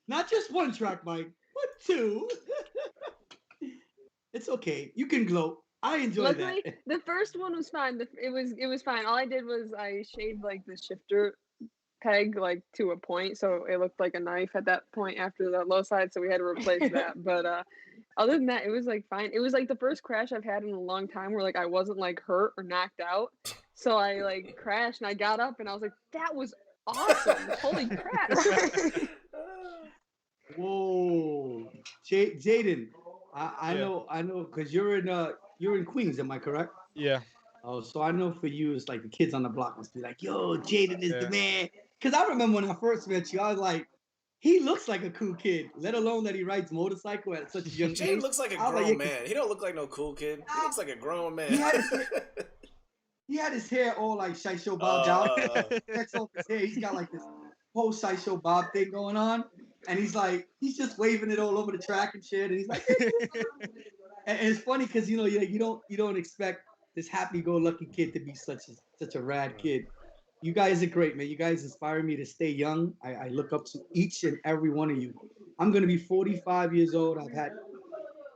Not just one track bike, but two. It's okay. You can gloat. I enjoy Luckily, that. the first one was fine. It was fine. All I did was I shaved like the shifter peg like to a point, so it looked like a knife at that point after the low side. So we had to replace that. But other than that, it was like fine. It was like the first crash I've had in a long time where like I wasn't like hurt or knocked out. So I like crashed and I got up and I was like, that was awesome! Holy crap! Whoa, Jaden, I Yeah. know, because you're in Queens, am I correct? Yeah. Oh, so I know for you, it's like the kids on the block must be like, "Yo, Jaden is the Yeah. man." Because I remember when I first met you, I was like, "He looks like a cool kid." Let alone that he rides motorcycle at such a young Jaden age. looks like a I was like, grown yeah, man. He don't look like no cool kid. He looks like a grown man. he had his hair all like sideshow bobbed out. Uh, Checks off his hair. He's got like this whole sideshow bob thing going on, and he's just waving it all over the track and shit. And he's like, and it's funny because you don't expect this happy-go-lucky kid to be such a rad kid. You guys are great, man. You guys inspire me to stay young. I look up to each and every one of you. I'm gonna be 45 years old. I've had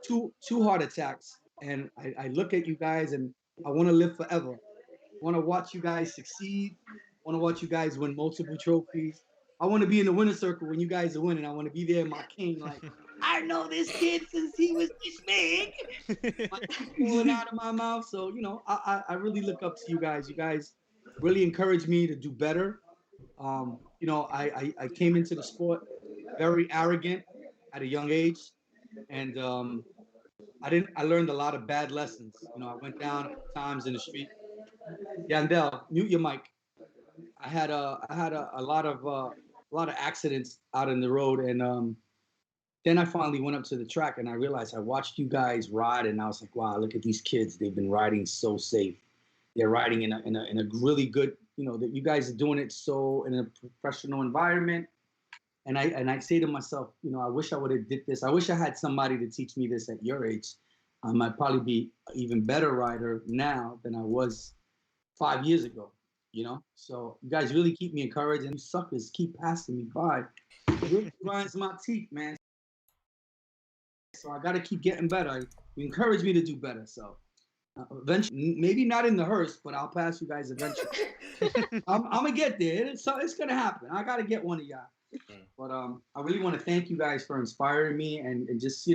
two heart attacks, and I look at you guys and I want to live forever. I want to watch you guys succeed. I want to watch you guys win multiple trophies. I want to be in the winner's circle when you guys are winning. I want to be there, my king. Like, I know this kid since he was this big. My teeth falling out of my mouth. So, I really look up to you guys. You guys really encourage me to do better. I came into the sport very arrogant at a young age. And I learned a lot of bad lessons. I went down a few times in the street. Yandel, mute your mic. I had a lot of accidents out in the road, and then I finally went up to the track and I realized I watched you guys ride, and I was like, wow, look at these kids. They've been riding so safe. They're riding in a really good, that you guys are doing it so in a professional environment. And I say to myself, I wish I would have did this. I wish I had somebody to teach me this at your age. I might probably be an even better rider now than I was 5 years ago. So you guys really keep me encouraged, and you suckers keep passing me by. It really grinds my teeth, man. So I got to keep getting better. You encourage me to do better. So eventually, maybe not in the hearse, but I'll pass you guys eventually. I'm gonna get there. It's gonna happen. I gotta get one of y'all. But I really want to thank you guys for inspiring me and just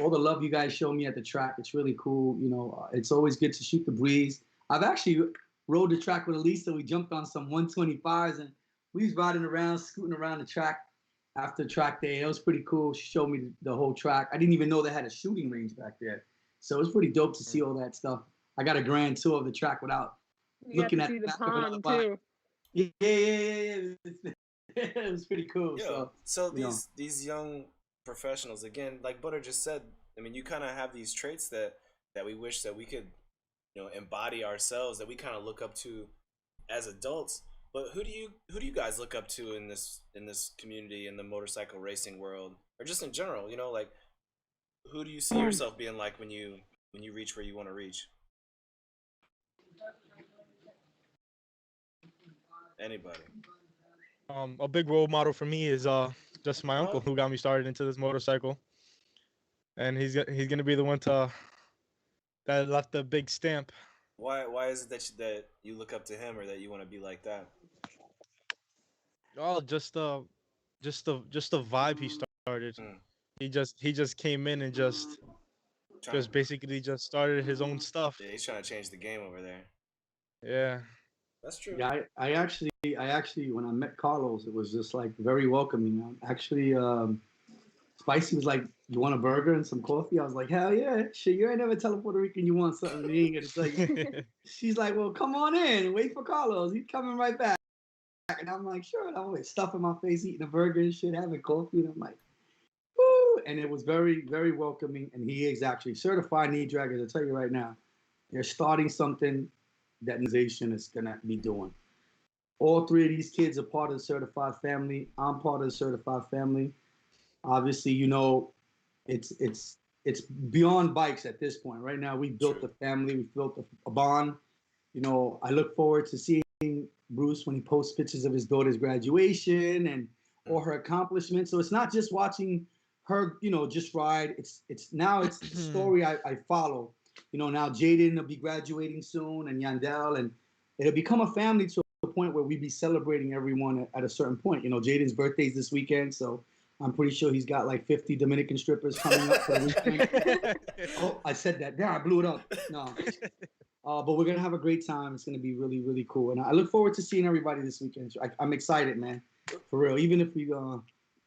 all the love you guys show me at the track. It's really cool. It's always good to shoot the breeze. I've actually rode the track with Elisa. We jumped on some 125s and we was riding around, scooting around the track after track day. It was pretty cool. She showed me the whole track. I didn't even know they had a shooting range back there. So it was pretty dope to see all that stuff. I got a grand tour of the track without looking at the the back pond of another too. Yeah. It was pretty cool. So these young professionals, again, like Butter just said, I mean, you kind of have these traits that we wish that we could, embody ourselves, that we kind of look up to as adults. But who do you guys look up to in this community, in the motorcycle racing world? or just in general, you know, like who do you see yourself being like when you reach where you want to reach? Anybody? A big role model for me is just my uncle Oh, who got me started into this motorcycle, and he's gonna be the one to that left the big stamp. why is it that you look up to him or that you want to be like that? Oh, just the vibe he started. Hmm. He just came in and Trying to, just basically just started his own stuff. yeah, he's trying to change the game over there. Yeah. That's true. Yeah, I actually, when I met Carlos, it was just like very welcoming. Actually, Spicy was like, "You want a burger and some coffee?" I was like, "Hell yeah, shit! You ain't never tell a Puerto Rican you want something. He ain't gonna tell you." She's like, "Well, come on in, wait for Carlos. He's coming right back." And I'm like, "Sure." And I'm like stuffing my face, eating a burger and shit, having coffee, and I'm like, "Woo!" And it was very, very welcoming. And he is actually certified knee draggers. I tell you right now, they're starting something that organization is gonna be doing. All three of these kids are part of the certified family. I'm part of the certified family. Obviously, it's beyond bikes at this point. Right now, we built True. a family, we built a bond. I look forward to seeing Bruce when he posts pictures of his daughter's graduation and all her accomplishments. So it's not just watching her, just ride. It's the story I follow. Now Jaden will be graduating soon, and Yandel, and it'll become a family to a point where we be celebrating everyone at a certain point. Jaden's birthday's this weekend, so I'm pretty sure he's got like 50 Dominican strippers coming up for the weekend. Oh, I said that. There, I blew it up. No. But we're going to have a great time. It's going to be really, really cool. And I look forward to seeing everybody this weekend. I'm excited, man. For real. Even if we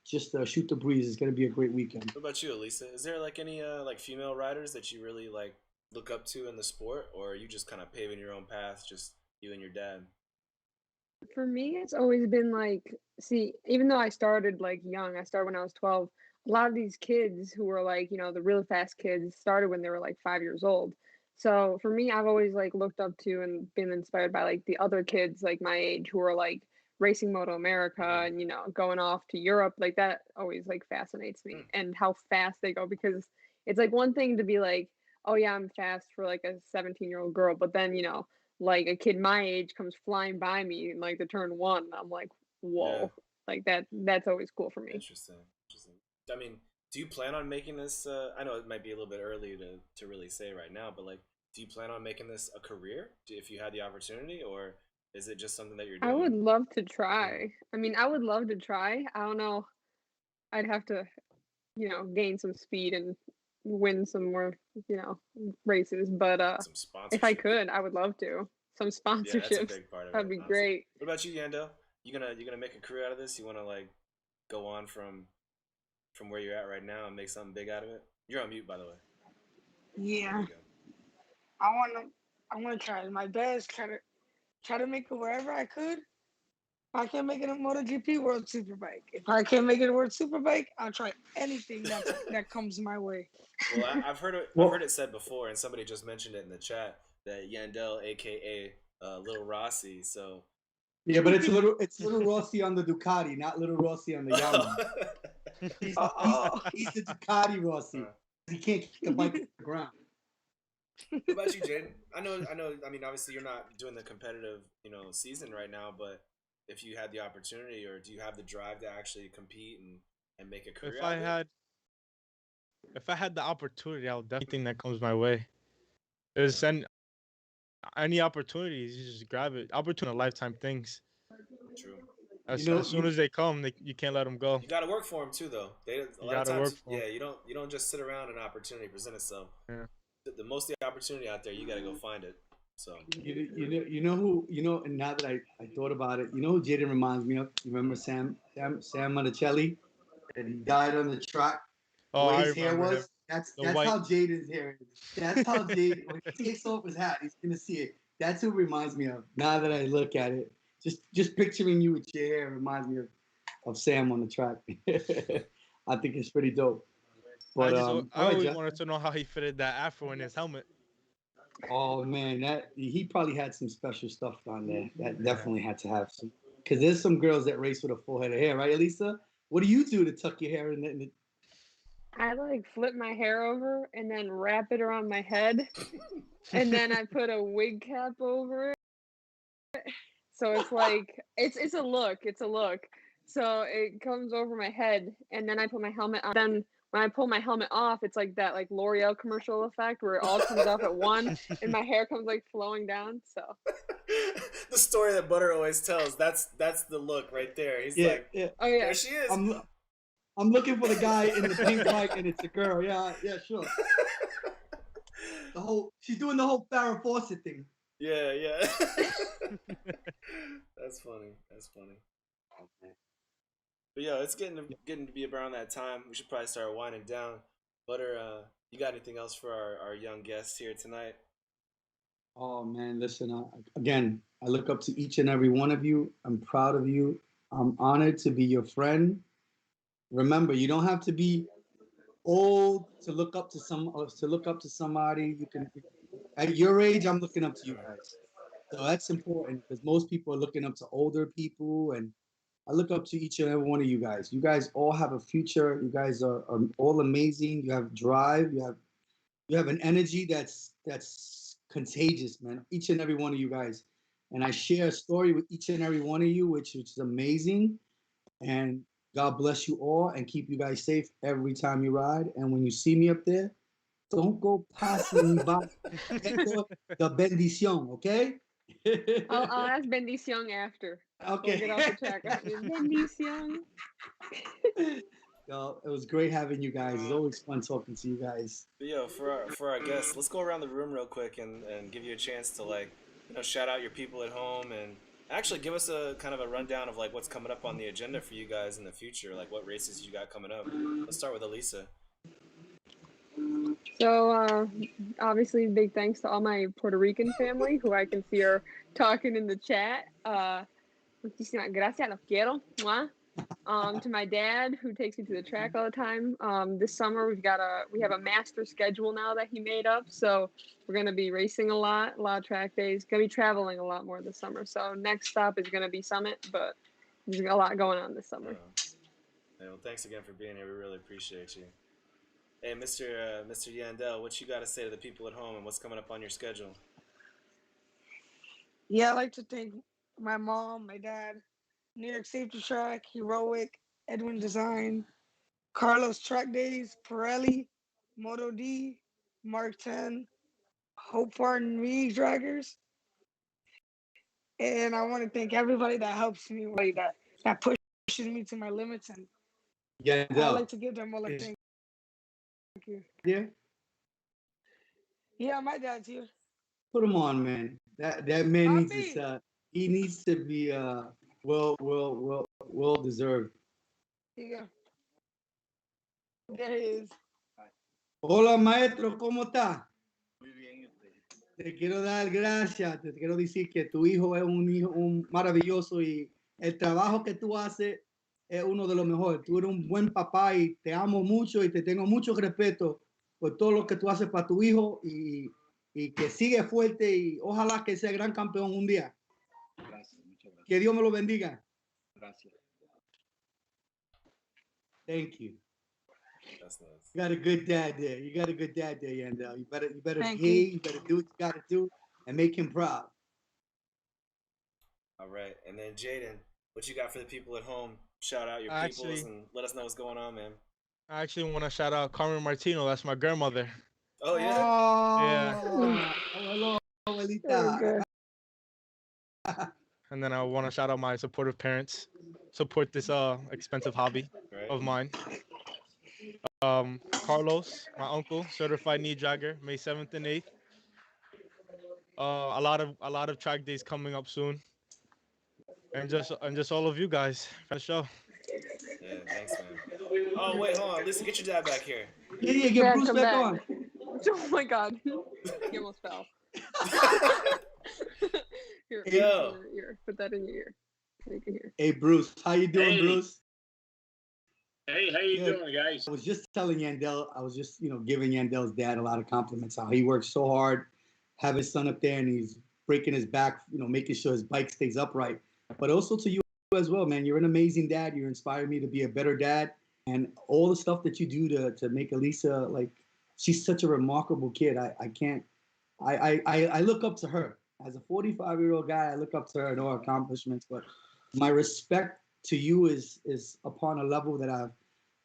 just shoot the breeze, it's going to be a great weekend. What about you, Elisa? Is there like any like female riders that you really like look up to in the sport, or are you just kind of paving your own path, just you and your dad? For me, it's always been like, see, even though I started like young, I started when I was 12. A lot of these kids who were like, the really fast kids started when they were like 5 years old. So for me, I've always like looked up to and been inspired by like the other kids like my age who are like racing Moto America and going off to Europe. Like that always like fascinates me and how fast they go, because it's like one thing to be like, oh yeah, I'm fast for like a 17-year-old girl, but then like a kid my age comes flying by me in like the turn one. I'm like, Yeah, whoa, like that's always cool for me. interesting. Interesting. I mean, do you plan on making this? I know it might be a little bit early to really say right now, but like, do you plan on making this a career if you had the opportunity, or is it just something that you're I would doing? love to Mm, try. I mean, I would love to try. I don't know. I'd have to, gain some speed and win some more, you know, races. But some if I sponsorships. could, I would love to. Some Yeah, that's a sponsorships. big part of That'd it, be honestly. great. What about you, Yandel? You gonna make a career out of this? You wanna like go on from where you're at right now and make something big out of it? You're on mute, by the way. There Yeah, you go. I wanna I wanna try my best. Try to make it wherever I could. If I can't make it a MotoGP World Superbike. If I can't make it a World Superbike, I'll try anything that comes my way. Well, I've heard it. I've heard Well, it said before, and somebody just mentioned it in the chat that Yandel, aka Little Rossi. So, yeah, but it's little Rossi on the Ducati, not little Rossi on the Yamaha. He's, he's, Oh, he's the Ducati Rossi. Uh, He can't keep the bike on the ground. what about you, Jaden? I know. I know. I mean, obviously, you're not doing the competitive, season right now. But if you had the opportunity, or do you have the drive to actually compete and make a career if out I of it? had if I had the opportunity, I would definitely think that comes my way. Yeah, There's any opportunities, you just grab it. Opportunity, lifetime things. true. You As know, as soon you as they come, you can't let them go. You got to work for them too, though. They a You lot of gotta work times, for yeah. them. You don't just sit around and an opportunity present itself. Yeah. The most of the opportunity out there, you got to go find it. So, you know who and now that I thought about it, you know who Jaden reminds me of? You remember Sam Monticelli? And he died on the track. The Oh, way I his hair remember him. was, that's The that's white. how Jaden's hair is. That's how Jaden, when he takes off his hat, he's gonna see it. That's who it reminds me of. Now that I look at it, just picturing you with your hair reminds me of Sam on the track. I think it's pretty dope. But I all right, always Jeff. wanted to know how he fitted that afro in his helmet. Oh man, that he probably had some special stuff on there. That Yeah. definitely had to have some. Because there's some girls that race with a full head of hair, right, Elisa? What do you do to tuck your hair in the I like flip my hair over and then wrap it around my head, and then I put a wig cap over it. So it's like it's a look. It's a look. So it comes over my head, and then I put my helmet on. Then when I pull my helmet off, it's like that like L'Oreal commercial effect where it all comes off at one, and my hair comes like flowing down. So The story that Butter always tells. That's the look right there. He's Yeah, like, yeah. oh yeah, there she is. I'm looking for the guy in the pink bike, and it's a girl. Yeah, yeah, sure. She's doing the whole Farrah Fawcett thing. Yeah, yeah. That's funny. That's funny. But yeah, it's getting to be around that time. We should probably start winding down. Butter, you got anything else for our young guests here tonight? Oh man, listen. Again, I look up to each and every one of you. I'm proud of you. I'm honored to be your friend. Remember, you don't have to be old to look up to somebody. You can, at your age, I'm looking up to you guys. So that's important because most people are looking up to older people, and I look up to each and every one of you guys. You guys all have a future. You guys are all amazing. You have drive. You have an energy that's contagious, man. Each and every one of you guys. And I share a story with each and every one of you, which is amazing. And God bless you all and keep you guys safe every time you ride. And when you see me up there, don't go passing me by. The bendición, okay? I'll ask Bendición after. Okay. We'll get off the track. Bendición. Yo, it was great having you guys. It's always fun talking to you guys. But yo, for our guests, let's go around the room real quick and give you a chance to like, shout out your people at home and actually give us a kind of a rundown of like what's coming up on the agenda for you guys in the future, like what races you got coming up. Let's start with Elisa. So obviously, big thanks to all my Puerto Rican family who I can see are talking in the chat. Muchísimas gracias, los quiero. Mwah. To my dad who takes me to the track all the time. This summer we have a master schedule now that he made up, so we're gonna be racing a lot of track days. Gonna be traveling a lot more this summer. So next stop is gonna be Summit, but there's a lot going on this summer. Hey, well, thanks again for being here. We really appreciate you. Hey, Mr. Yandel, what you got to say to the people at home and what's coming up on your schedule? Yeah, I'd like to thank my mom, my dad, New York Safety Track, Heroic, Edwin Design, Carlos Track Days, Pirelli, Moto D, Mark 10, Hope Farm Mini Draggers. And I want to thank everybody that helps me, that pushes me to my limits. And Yeah, I'd like to give them all a thank you. Yeah. Yeah, my dad's here. Put him on, man. That man needs this. He needs to be well deserved. Yeah. There he is. Hola, maestro, ¿cómo está? Muy bien, te quiero dar gracias. Te quiero decir que tu hijo es un maravilloso y el trabajo que tú haces es uno de los mejores. Tú eres un buen papá y te amo mucho y te tengo mucho respeto por todo lo que tú haces para tu hijo y que sigue fuerte y ojalá que sea gran campeón un día. Gracias, muchas gracias. Que Dios me lo bendiga. Gracias. Thank you. That's nice. You got a good dad there. You got a good dad there, Yandel. You better Thank behave. you. You better do what you got to do and make him proud. All right, and then Jaden, what you got for the people at home? Shout out your peoples and let us know what's going on, man. I actually want to shout out Carmen Martino. That's my grandmother. Oh yeah. Yeah. Oh, hello, Elisa. And then I want to shout out my supportive parents. Support this expensive hobby of mine. Carlos, my uncle, certified knee dragger, May 7th and 8th. A lot of track days coming up soon. And just all of you guys for the show. Yeah, thanks, man. Oh wait, hold on, Lisa, get your dad back here. Yeah, get Bruce back on. Oh my God, he almost fell. Here, Yo. put that in your ear. So you can hear. Hey, Bruce, how you doing, Bruce? Hey, how you doing, guys? I was just telling Yandel, I was just, giving Yandel's dad a lot of compliments, how he works so hard, have his son up there, and he's breaking his back, making sure his bike stays upright. But also to you as well, man. You're an amazing dad. You inspired me to be a better dad. and all the stuff that you do to make Elisa, like, she's such a remarkable kid. I can't. I look up to her as a 45-year-old guy. I look up to her and all her accomplishments. But my respect to you is upon a level that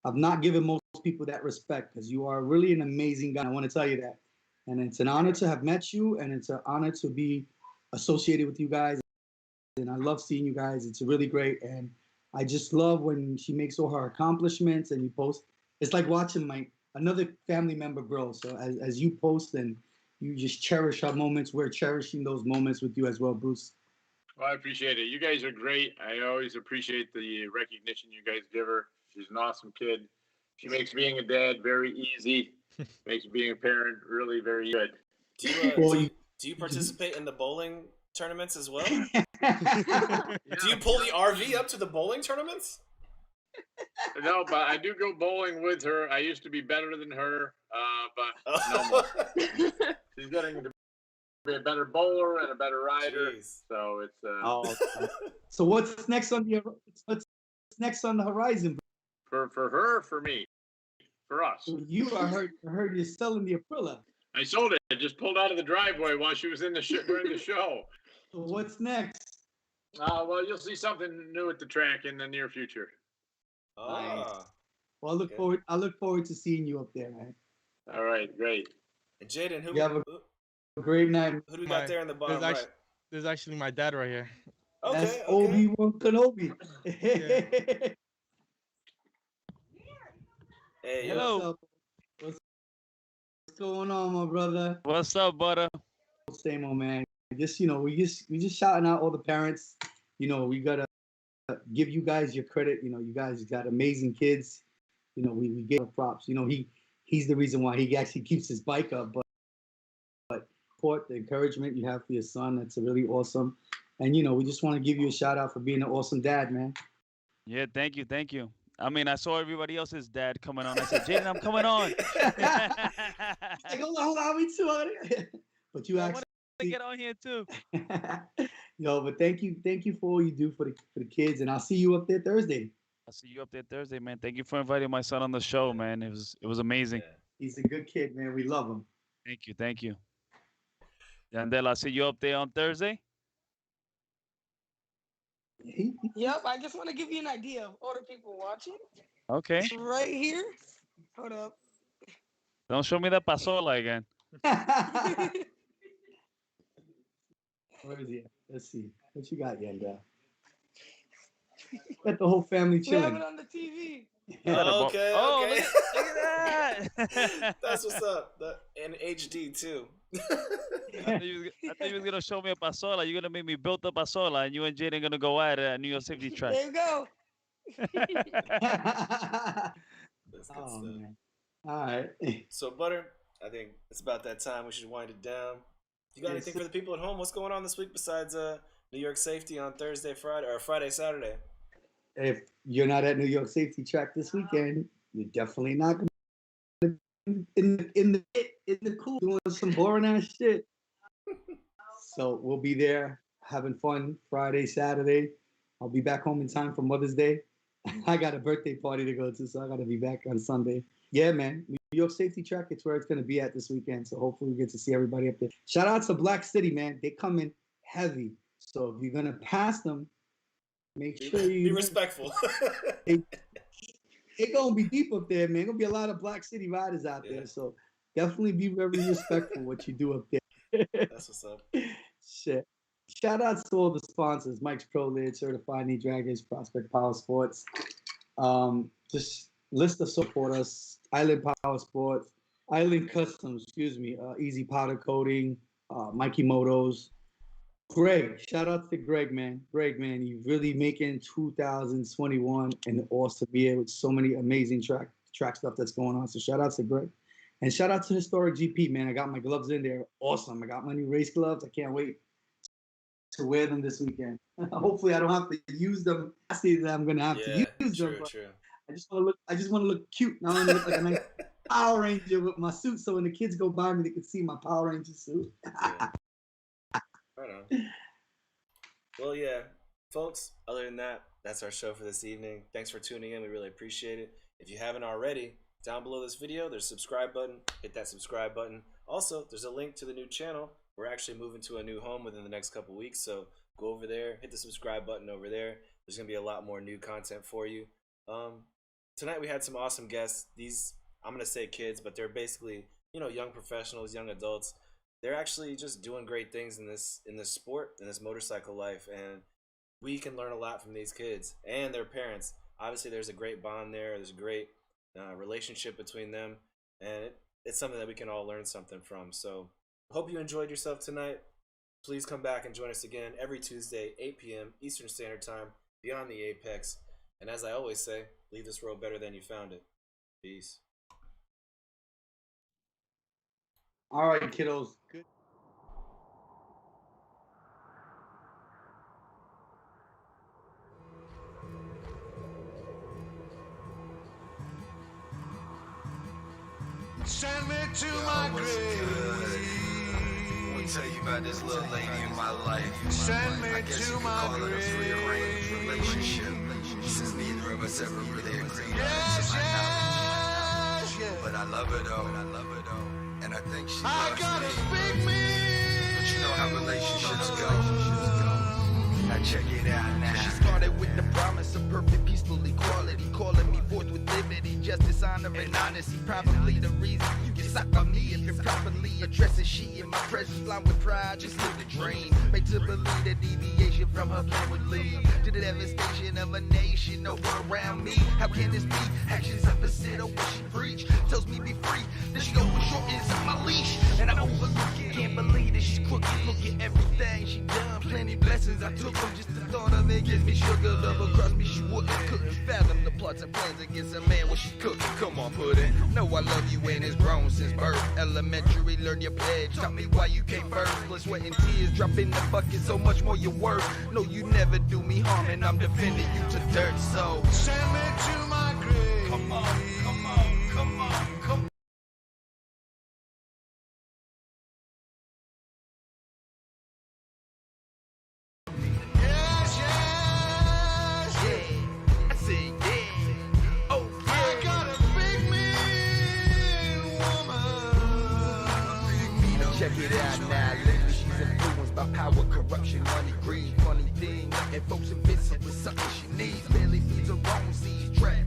I've not given most people that respect, because you are really an amazing guy. I want to tell you that, and it's an honor to have met you, and it's an honor to be associated with you guys. And I love seeing you guys. It's really great, and I just love when she makes all her accomplishments and you post. It's like watching my another family member grow. So as you post and you just cherish our moments, we're cherishing those moments with you as well, Bruce. Well, I appreciate it. You guys are great. I always appreciate the recognition you guys give her. She's an awesome kid. She makes being a dad very easy. Makes being a parent really very good. Do you participate in the bowling tournaments as well? Do you pull the RV up to the bowling tournaments? No, but I do go bowling with her. I used to be better than her, but no more. She's getting to be a better bowler and a better rider. Jeez. So it's So what's next on the horizon? For her, for me, for us. You, I heard you're selling the Aprilla. I sold it. I just pulled out of the driveway while she was in the during the show. So what's next? Well, you'll see something new at the track in the near future. Nice. Well, I look forward to seeing you up there, man. All right, great. And Jaden, who? You have a great night. Who do we got there in the bottom right? There's actually my dad right here. Okay, that's Obi-Wan Kenobi. Hey, hello. What's going on, my brother? What's up, butter? Same old, man. We just shouting out all the parents. We gotta give you guys your credit. You guys got amazing kids. We give props. He's the reason why he actually keeps his bike up. But support, the encouragement you have for your son, that's really awesome. And we just want to give you a shout out for being an awesome dad, man. Yeah, thank you. I mean, I saw everybody else's dad coming on. I said, Jaden, I'm coming on. Like, hold on, me too. But you actually to get on here too. But thank you for all you do for the kids, and I'll see you up there Thursday. I'll see you up there Thursday, man. Thank you for inviting my son on the show, man. It was amazing. Yeah. He's a good kid, man. We love him. Thank you. Yandel, I'll see you up there on Thursday. Yep, I just want to give you an idea of all the people watching. Okay. Right here. Hold up. Don't show me that pasola again. Where is he? Let's see. What you got, Yandel? Got the whole family chilling. We have it on the TV. Okay. Oh, look at that. That's what's up. In HD too. I thought you was gonna show me a pasola. You're gonna make me build a pasola, and you and Jaden gonna go at it at New York Safety Track. There you go. Man. All right. So, Butter, I think it's about that time. We should wind it down. You got anything for the people at home? What's going on this week besides New York Safety on Thursday, Friday, or Friday, Saturday? If you're not at New York Safety Track this weekend, you're definitely not gonna be in the cool doing some boring ass shit. So we'll be there having fun Friday, Saturday. I'll be back home in time for Mother's Day. I got a birthday party to go to, so I got to be back on Sunday. Yeah, man. New York Safety Track, it's where it's going to be at this weekend. So hopefully we get to see everybody up there. Shout out to Black City, man. They come in heavy. So if you're going to pass them, make sure you be respectful. It's going to be deep up there, man. Going to be a lot of Black City riders out there. So definitely be very respectful what you do up there. That's what's up. Shit. Shout out to all the sponsors: Mike's Pro Lid, Certified Knee Draggers, Prospect Power Sports. Just list of support us: Island Power Sports, Island Customs, Easy Powder Coating, Mikey Motos. Greg, shout out to Greg, man. Greg, man, you really making 2021 an awesome year with so many amazing track stuff that's going on. So shout out to Greg. And shout out to Historic GP, man. I got my gloves in there. Awesome. I got my new race gloves. I can't wait to wear them this weekend. Hopefully I don't have to use them. I see that I'm gonna have to use them. True. I just want to look cute. Now I look like a nice Power Ranger with my suit, so when the kids go by me, they can see my Power Ranger suit. Right on. Well, yeah, folks. Other than that, that's our show for this evening. Thanks for tuning in. We really appreciate it. If you haven't already, down below this video, there's a subscribe button. Hit that subscribe button. Also, there's a link to the new channel. We're actually moving to a new home within the next couple weeks, so go over there, hit the subscribe button over there. There's going to be a lot more new content for you. Tonight we had some awesome guests. These, I'm going to say kids, but they're basically, you know, young professionals, young adults. They're actually just doing great things in this sport, in this motorcycle life, and we can learn a lot from these kids and their parents. Obviously, there's a great bond there. There's a great relationship between them, and it's something that we can all learn something from. So hope you enjoyed yourself tonight. Please come back and join us again every Tuesday, 8 p.m. Eastern Standard Time, Beyond the Apex. And as I always say, leave this world better than you found it. Peace. All right, kiddos. Good. Send me to my grave. Let me tell you about this little lady in my life. Send me I guess to you could my call it a prearranged relationship, since neither of us ever really agreed on Yes, it. yes, yes. But I love her though, and I think she I loves gotta me. speak me. But you know how relationships go. Now check it out now. She started with the promise of perfect peaceful equality, calling me forth with liberty, justice, honor, and honesty. Probably the reason you get sucked on me if improperly addressing she in my presence, blind with pride, just live the dream. Made to believe the deviation from her plan would lead to the devastation of a nation over around me. How can this be? Actions opposite of what she preach. Tells me be free, then she goes short is on my leash, and I overlook it. Can't believe that she's crooked. Look at everything she done, plenty blessings I took from just the thought of it gives me sugar. Double cross me, she wouldn't. Couldn't fathom the plots and plans against a man when she cooking. Come on, put it. Know I love you and it's grown since birth. Elementary, learn your pledge. Taught me why you came first. Blood, sweat, and tears drop in the bucket. So much more you're worth. No, you never do me harm, and I'm defending you to dirt. So Send me to my grave. Come on, come on, come on, come on. Yes, yes. yeah, I said yeah. Oh I yeah. got a big mean woman. Check it out now. Lately she's influenced by power, corruption, money, greed. Funny thing, and folks invincible with something she needs. Barely feeds her own seeds, trapped.